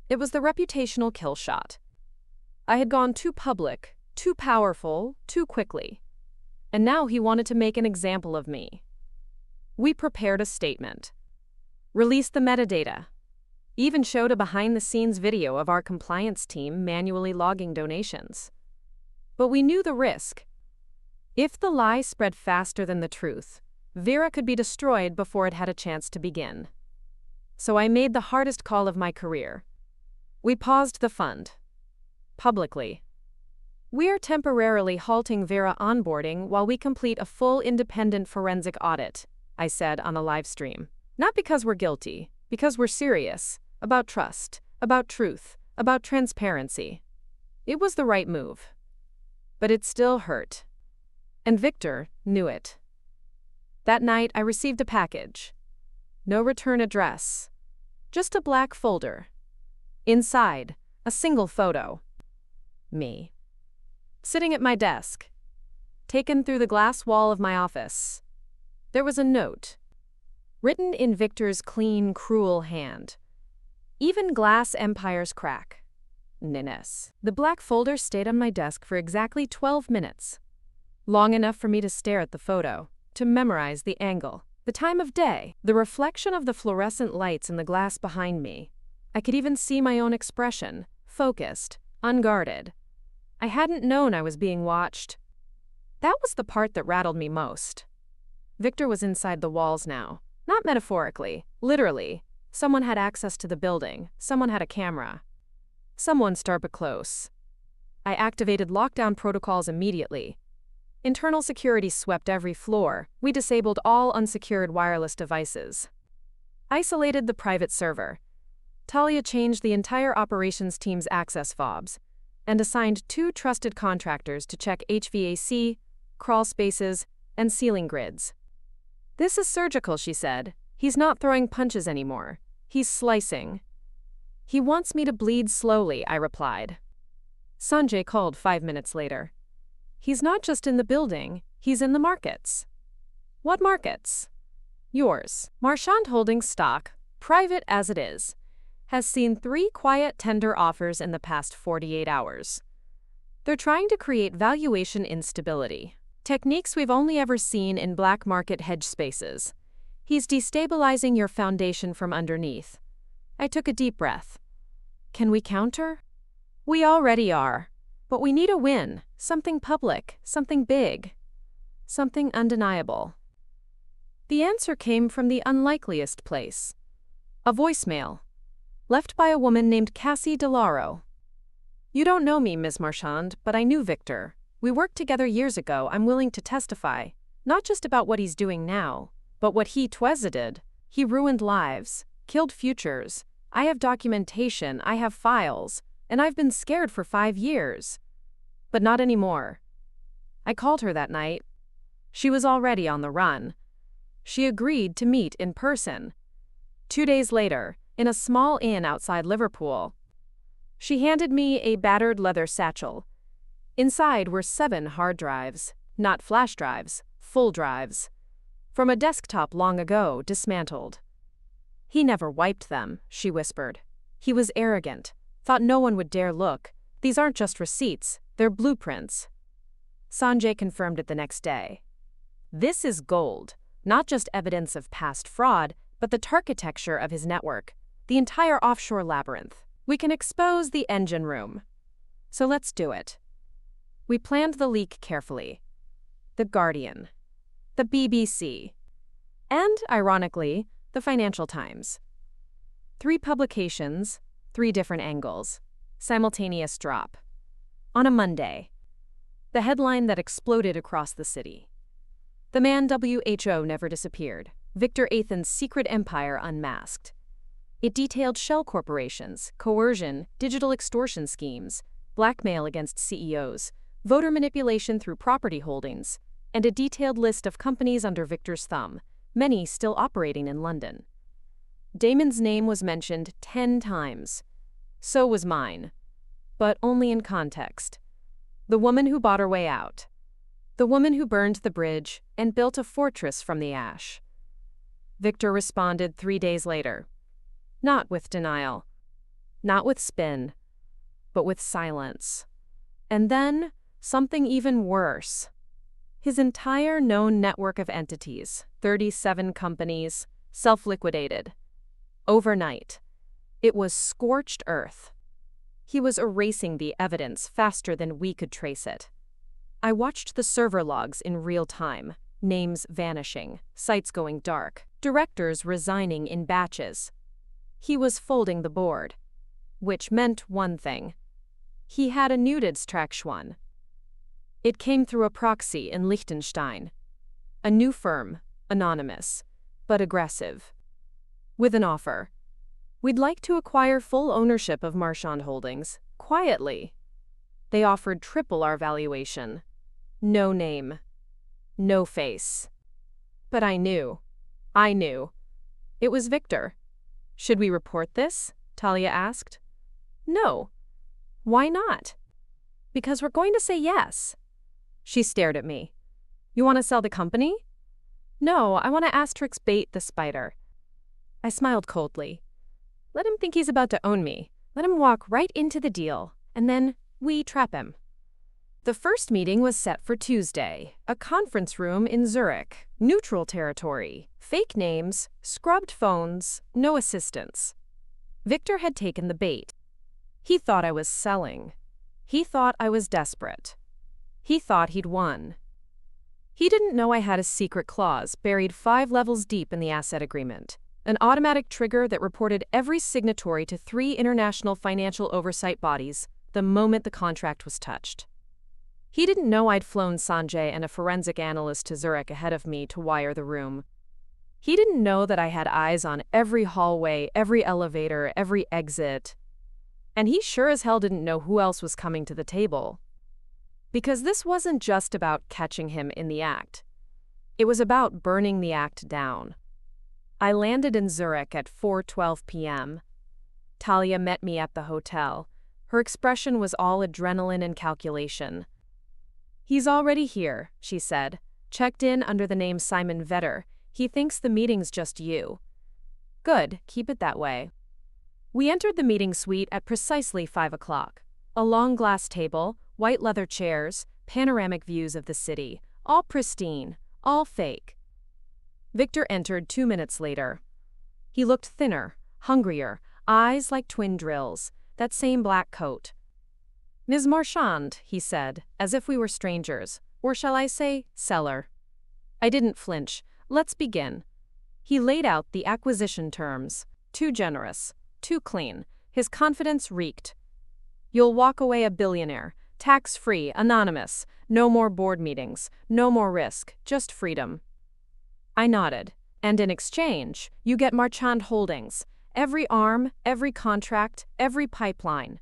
It was the reputational kill shot. I had gone too public, too powerful, too quickly. And now he wanted to make an example of me. We prepared a statement. Released the metadata. Even showed a behind-the-scenes video of our compliance team manually logging donations. But we knew the risk. If the lie spread faster than the truth, Vera could be destroyed before it had a chance to begin. So I made the hardest call of my career. We paused the fund. Publicly. We are temporarily halting Vera onboarding while we complete a full independent forensic audit, I said on a live stream. Not because we're guilty, because we're serious. About trust, about truth, about transparency. It was the right move. But it still hurt. And Victor knew it. That night, I received a package. No return address. Just a black folder. Inside, a single photo. Me. Sitting at my desk. Taken through the glass wall of my office. There was a note. Written in Victor's clean, cruel hand. Even glass empires crack. Nines. The black folder stayed on my desk for exactly 12 minutes. Long enough for me to stare at the photo, to memorize the angle, the time of day, the reflection of the fluorescent lights in the glass behind me. I could even see my own expression, focused, unguarded. I hadn't known I was being watched. That was the part that rattled me most. Victor was inside the walls now. Not metaphorically, literally. Someone had access to the building. Someone had a camera. Someone started close. I activated lockdown protocols immediately. Internal security swept every floor. We disabled all unsecured wireless devices. Isolated the private server. Talia changed the entire operations team's access fobs and assigned 2 trusted contractors to check HVAC, crawl spaces, and ceiling grids. This is surgical, she said. He's not throwing punches anymore. He's slicing. He wants me to bleed slowly, I replied. Sanjay called 5 minutes later. He's not just in the building, he's in the markets. What markets? Yours. Marchand Holdings stock, private as it is, has seen 3 quiet tender offers in the past 48 hours. They're trying to create valuation instability. Techniques we've only ever seen in black market hedge spaces. He's destabilizing your foundation from underneath. I took a deep breath. Can we counter? We already are. But we need a win. Something public, something big, something undeniable. The answer came from the unlikeliest place. A voicemail, left by a woman named Cassie DeLauro. You don't know me, Ms. Marchand, but I knew Victor. We worked together years ago. I'm willing to testify, not just about what he's doing now, but what he did. He ruined lives, killed futures. I have documentation, I have files, and I've been scared for 5 years. But not anymore. I called her that night. She was already on the run. She agreed to meet in person. 2 days later, in a small inn outside Liverpool, she handed me a battered leather satchel. Inside were 7 hard drives, not flash drives, full drives, from a desktop long ago dismantled. He never wiped them, she whispered. He was arrogant, thought no one would dare look. These aren't just receipts, they're blueprints. Sanjay confirmed it the next day. This is gold, not just evidence of past fraud, but the architecture of his network, the entire offshore labyrinth. We can expose the engine room. So let's do it. We planned the leak carefully. The Guardian, the BBC, and, ironically, the Financial Times. 3 publications, 3 different angles, simultaneous drop. On a Monday, the headline that exploded across the city. The man WHO never disappeared. Victor Athan's secret empire unmasked. It detailed shell corporations, coercion, digital extortion schemes, blackmail against CEOs, voter manipulation through property holdings, and a detailed list of companies under Victor's thumb, many still operating in London. Damon's name was mentioned 10 times. So was mine. But only in context. The woman who bought her way out. The woman who burned the bridge and built a fortress from the ash. Victor responded 3 days later. Not with denial. Not with spin. But with silence. And then, something even worse. His entire known network of entities, 37 companies, self-liquidated. Overnight. It was scorched earth. He was erasing the evidence faster than we could trace it. I watched the server logs in real time, names vanishing, sites going dark, directors resigning in batches. He was folding the board, which meant one thing. He had a Nudidstraction. It came through a proxy in Liechtenstein. A new firm, anonymous, but aggressive. With an offer. We'd like to acquire full ownership of Marchand Holdings, quietly. They offered triple our valuation. No name. No face. But I knew. It was Victor. Should we report this? Talia asked. No. Why not? Because we're going to say yes. She stared at me. You want to sell the company? No, I want to Asterix bait the spider. I smiled coldly. Let him think he's about to own me. Let him walk right into the deal, and then we trap him. The first meeting was set for Tuesday, a conference room in Zurich, neutral territory, fake names, scrubbed phones, no assistants. Victor had taken the bait. He thought I was selling. He thought I was desperate. He thought he'd won. He didn't know I had a secret clause buried 5 levels deep in the asset agreement. An automatic trigger that reported every signatory to 3 international financial oversight bodies the moment the contract was touched. He didn't know I'd flown Sanjay and a forensic analyst to Zurich ahead of me to wire the room. He didn't know that I had eyes on every hallway, every elevator, every exit. And he sure as hell didn't know who else was coming to the table. Because this wasn't just about catching him in the act. It was about burning the act down. I landed in Zurich at 4:12 p.m. Talia met me at the hotel. Her expression was all adrenaline and calculation. He's already here, she said. Checked in under the name Simon Vetter. He thinks the meeting's just you. Good, keep it that way. We entered the meeting suite at precisely 5 o'clock. A long glass table, white leather chairs, panoramic views of the city, all pristine, all fake. Victor entered 2 minutes later. He looked thinner, hungrier, eyes like twin drills, that same black coat. Ms. Marchand, he said, as if we were strangers, or shall I say, seller. I didn't flinch. Let's begin. He laid out the acquisition terms. Too generous, too clean. His confidence reeked. You'll walk away a billionaire, tax-free, anonymous, no more board meetings, no more risk, just freedom. I nodded. And in exchange, you get Marchand Holdings. Every arm, every contract, every pipeline.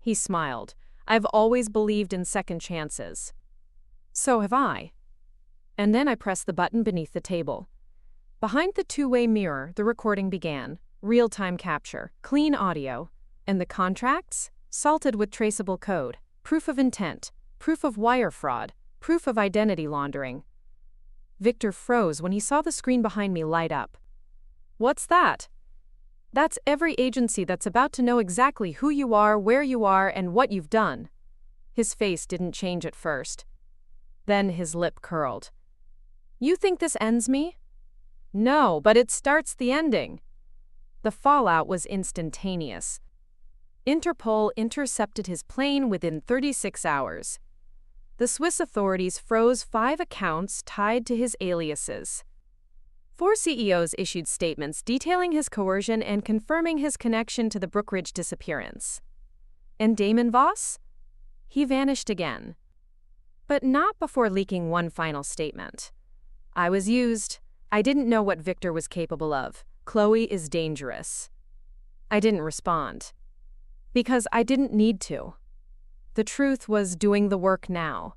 He smiled. I've always believed in second chances. So have I. And then I pressed the button beneath the table. Behind the two-way mirror, the recording began. Real-time capture, clean audio. And the contracts? Salted with traceable code, proof of intent, proof of wire fraud, proof of identity laundering. Victor froze when he saw the screen behind me light up. What's that? That's every agency that's about to know exactly who you are, where you are, and what you've done. His face didn't change at first. Then his lip curled. You think this ends me? No, but it starts the ending. The fallout was instantaneous. Interpol intercepted his plane within 36 hours. The Swiss authorities froze 5 accounts tied to his aliases. 4 CEOs issued statements detailing his coercion and confirming his connection to the Brookridge disappearance. And Damon Voss? He vanished again. But not before leaking one final statement. I was used. I didn't know what Victor was capable of. Chloe is dangerous. I didn't respond. Because I didn't need to. The truth was doing the work now.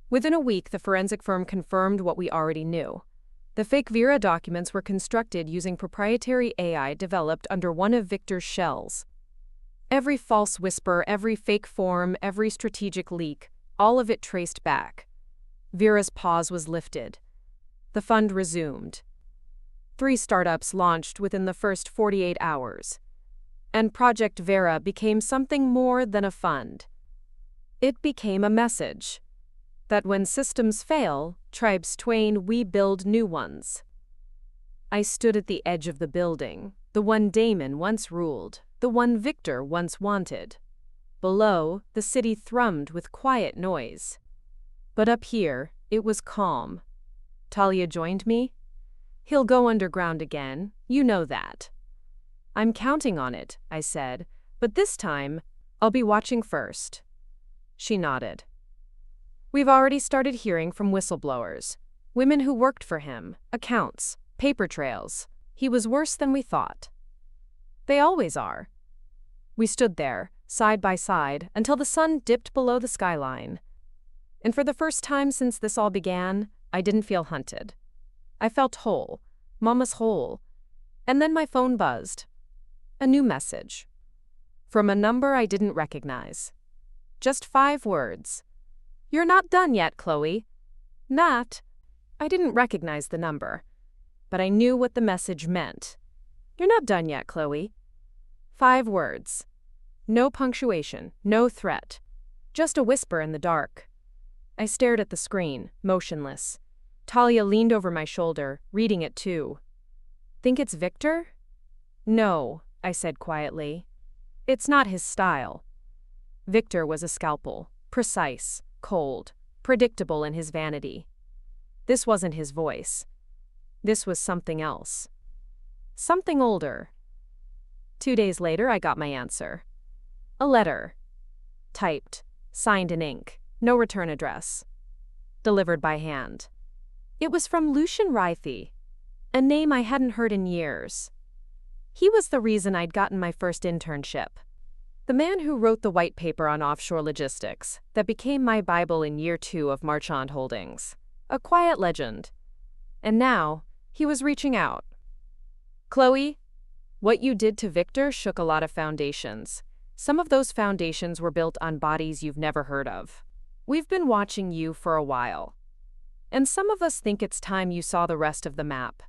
Within a week, the forensic firm confirmed what we already knew. The fake Vera documents were constructed using proprietary AI developed under one of Victor's shells. Every false whisper, every fake form, every strategic leak, all of it traced back. Vera's pause was lifted. The fund resumed. 3 startups launched within the first 48 hours. And Project Vera became something more than a fund. It became a message that when systems fail, tribes twain, we build new ones. I stood at the edge of the building, the one Damon once ruled, the one Victor once wanted. Below, the city thrummed with quiet noise. But up here, it was calm. Talia joined me. He'll go underground again, you know that. I'm counting on it, I said, but this time, I'll be watching first. She nodded. We've already started hearing from whistleblowers, women who worked for him, accounts, paper trails. He was worse than we thought. They always are. We stood there, side by side, until the sun dipped below the skyline. And for the first time since this all began, I didn't feel hunted. I felt whole, Mama's whole. And then my phone buzzed. A new message. From a number I didn't recognize. Just 5 words. You're not done yet, Chloe. Not. I didn't recognize the number, but I knew what the message meant. You're not done yet, Chloe. 5 words. No punctuation, no threat. Just a whisper in the dark. I stared at the screen, motionless. Talia leaned over my shoulder, reading it too. Think it's Victor? No, I said quietly. It's not his style. Victor was a scalpel, precise, cold, predictable in his vanity. This wasn't his voice. This was something else. Something older. 2 days later, I got my answer. A letter. Typed, signed in ink, no return address. Delivered by hand. It was from Lucian Rythy, a name I hadn't heard in years. He was the reason I'd gotten my first internship. The man who wrote the white paper on offshore logistics that became my Bible in year 2 of Marchand Holdings. A quiet legend. And now, he was reaching out. Chloe, what you did to Victor shook a lot of foundations. Some of those foundations were built on bodies you've never heard of. We've been watching you for a while. and some of us think it's time you saw the rest of the map.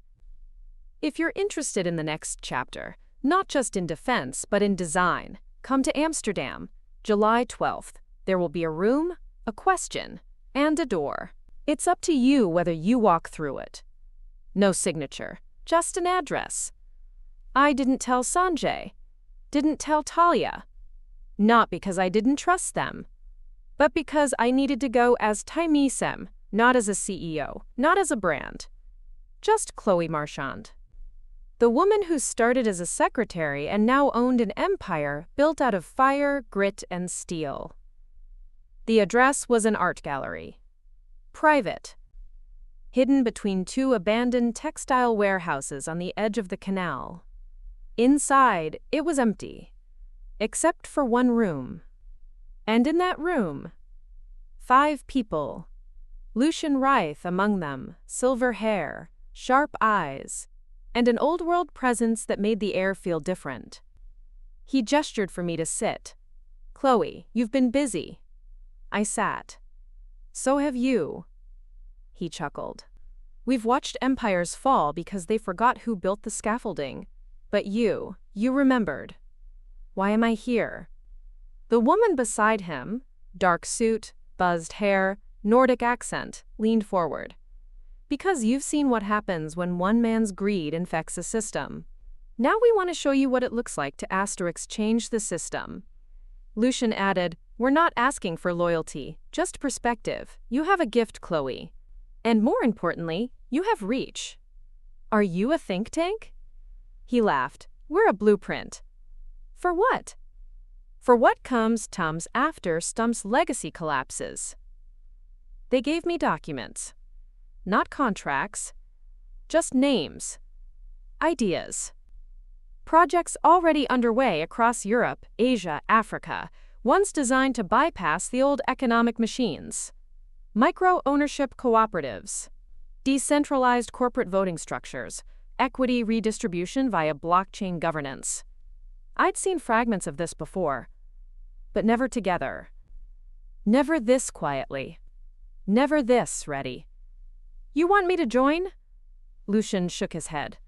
If you're interested in the next chapter, not just in defense but in design, come to Amsterdam, July 12th. There will be a room, a question, and a door. It's up to you whether you walk through it. No signature, just an address. I didn't tell Sanjay, didn't tell Talia. Not because I didn't trust them, but because I needed to go as Thymeisem, not as a CEO, not as a brand. Just Chloe Marchand. The woman who started as a secretary and now owned an empire built out of fire, grit, and steel. The address was an art gallery. Private. Hidden between two abandoned textile warehouses on the edge of the canal. Inside, it was empty, except for one room. And in that room, 5 people. Lucian Reith among them, silver hair, sharp eyes, and an old-world presence that made the air feel different. He gestured for me to sit. "Chloe, you've been busy." I sat. "So have you." He chuckled. "We've watched empires fall because they forgot who built the scaffolding. But you remembered. Why am I here?" The woman beside him, dark suit, buzzed hair, Nordic accent, leaned forward. "Because you've seen what happens when one man's greed infects a system. Now we want to show you what it looks like to Asterix change the system." Lucian added, "We're not asking for loyalty, just perspective. You have a gift, Chloe. And more importantly, you have reach." "Are you a think tank?" He laughed. "We're a blueprint." "For what?" "For what comes after Stump's legacy collapses." They gave me documents. Not contracts. Just names. Ideas. Projects already underway across Europe, Asia, Africa, ones designed to bypass the old economic machines. Micro-ownership cooperatives. Decentralized corporate voting structures. Equity redistribution via blockchain governance. I'd seen fragments of this before, but never together. Never this quietly. Never this ready. "You want me to join?" Lucian shook his head.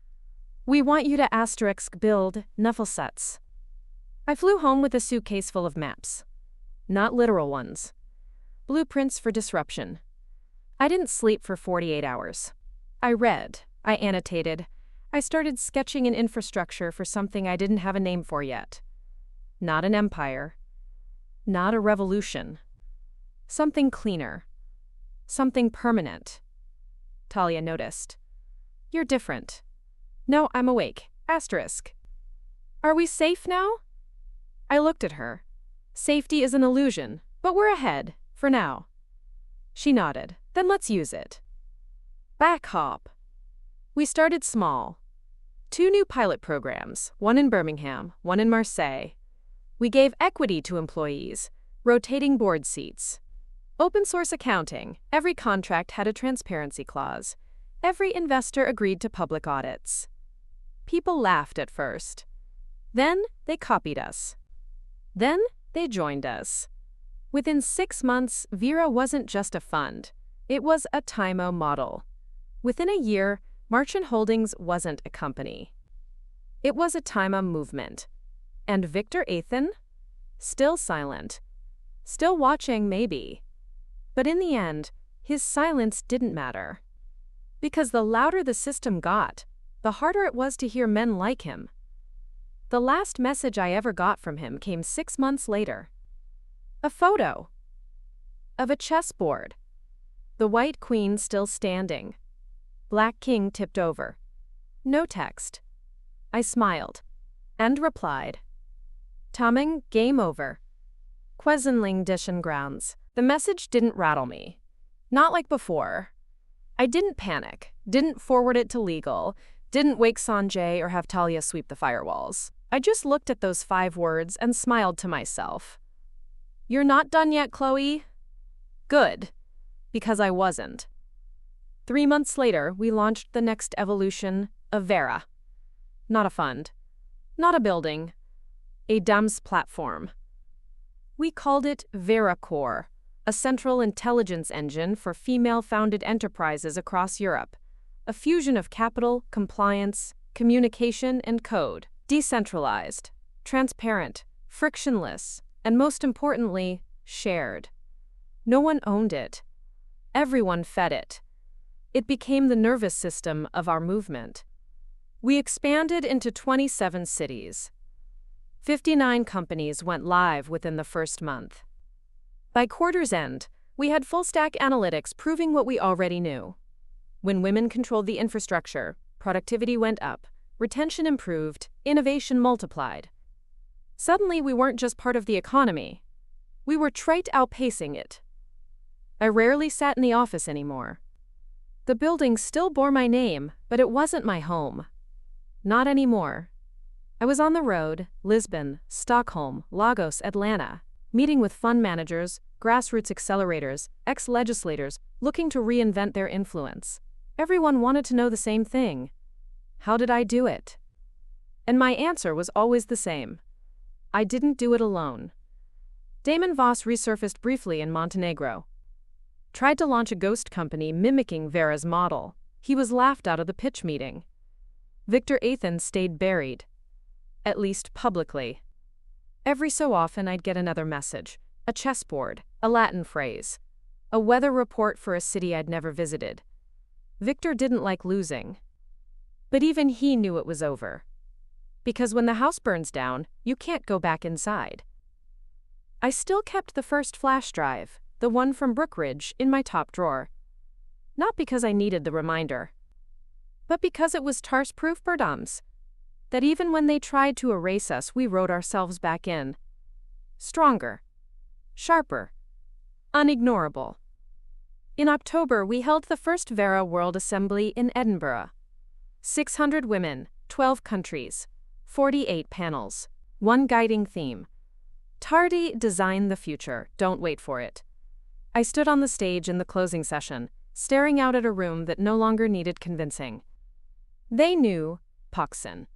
"We want you to Asterix build Nuffelsets." I flew home with a suitcase full of maps. Not literal ones. Blueprints for disruption. I didn't sleep for 48 hours. I read. I annotated. I started sketching an infrastructure for something I didn't have a name for yet. Not an empire. Not a revolution. Something cleaner. Something permanent. Talia noticed. "You're different." "No, I'm awake. Asterisk." "Are we safe now?" I looked at her. "Safety is an illusion, but we're ahead, for now." She nodded. "Then let's use it." Back hop. We started small. 2 new pilot programs, one in Birmingham, one in Marseille. We gave equity to employees, rotating board seats. Open source accounting, every contract had a transparency clause. Every investor agreed to public audits. People laughed at first. Then they copied us. Then they joined us. Within 6 months, Vera wasn't just a fund. It was a Tymo model. Within a year, Marchand Holdings wasn't a company. It was a Tymo movement. And Victor Athan? Still silent. Still watching, maybe. But in the end, his silence didn't matter. Because the louder the system got, the harder it was to hear men like him. The last message I ever got from him came 6 months later. A photo. Of a chessboard. The white queen still standing. Black king tipped over. No text. I smiled. And replied. "Taming, game over. Quesenling dischen grounds." The message didn't rattle me. Not like before. I didn't panic, didn't forward it to legal, didn't wake Sanjay or have Talia sweep the firewalls. I just looked at those 5 words and smiled to myself. "You're not done yet, Chloe?" Good. Because I wasn't. 3 months later, we launched the next evolution of Vera. Not a fund. Not a building. A DAMS platform. We called it VeraCore, a central intelligence engine for female-founded enterprises across Europe, a fusion of capital, compliance, communication, and code, decentralized, transparent, frictionless, and most importantly, shared. No one owned it. Everyone fed it. It became the nervous system of our movement. We expanded into 27 cities. 59 companies went live within the first month. By quarter's end, we had full-stack analytics proving what we already knew. When women controlled the infrastructure, productivity went up, retention improved, innovation multiplied. Suddenly, we weren't just part of the economy. We were trite outpacing it. I rarely sat in the office anymore. The building still bore my name, but it wasn't my home. Not anymore. I was on the road, Lisbon, Stockholm, Lagos, Atlanta, meeting with fund managers, grassroots accelerators, ex-legislators looking to reinvent their influence. Everyone wanted to know the same thing. How did I do it? And my answer was always the same. I didn't do it alone. Damon Voss resurfaced briefly in Montenegro. Tried to launch a ghost company mimicking Vera's model. He was laughed out of the pitch meeting. Victor Athan stayed buried. At least publicly. Every so often I'd get another message, a chessboard, a Latin phrase, a weather report for a city I'd never visited. Victor didn't like losing. But even he knew it was over. Because when the house burns down, you can't go back inside. I still kept the first flash drive, the one from Brookridge, in my top drawer. Not because I needed the reminder, but because it was Tarse-proof Berdams. That even when they tried to erase us, we wrote ourselves back in. Stronger. Sharper. Unignorable. In October, we held the first Vera World Assembly in Edinburgh. 600 women, 12 countries, 48 panels, one guiding theme. Tardy, design the future, don't wait for it. I stood on the stage in the closing session, staring out at a room that no longer needed convincing. They knew Poxon.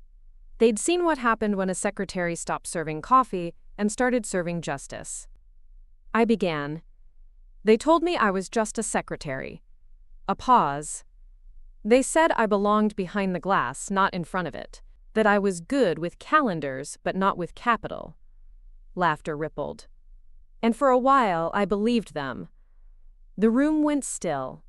They'd seen what happened when a secretary stopped serving coffee and started serving justice. I began. They told me I was just a secretary. A pause. They said I belonged behind the glass, not in front of it. That I was good with calendars, but not with capital. Laughter rippled. And for a while, I believed them. The room went still.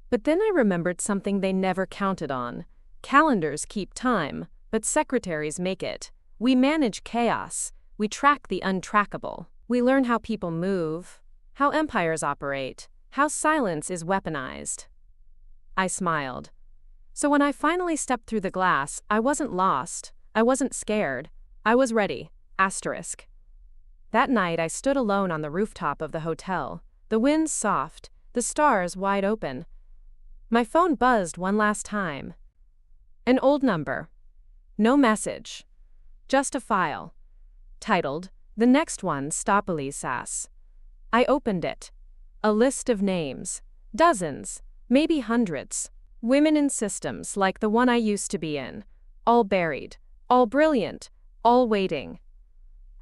But then I remembered something they never counted on. Calendars keep time, but secretaries make it. We manage chaos. We track the untrackable. We learn how people move, how empires operate, how silence is weaponized. I smiled. So when I finally stepped through the glass, I wasn't lost. I wasn't scared. I was ready. Asterisk. That night, I stood alone on the rooftop of the hotel, the wind soft, the stars wide open. My phone buzzed one last time. An old number. No message. Just a file. Titled, The Next One Stopoli Sas. I opened it. A list of names. Dozens, maybe hundreds. Women in systems like the one I used to be in. All buried. All brilliant. All waiting.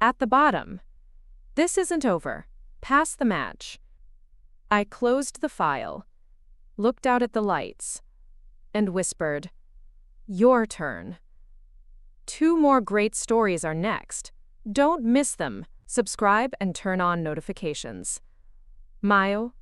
At the bottom. This isn't over. Pass the match. I closed the file, looked out at the lights, and whispered, Your turn. 2 more great stories are next. Don't miss them. Subscribe and turn on notifications. Maio,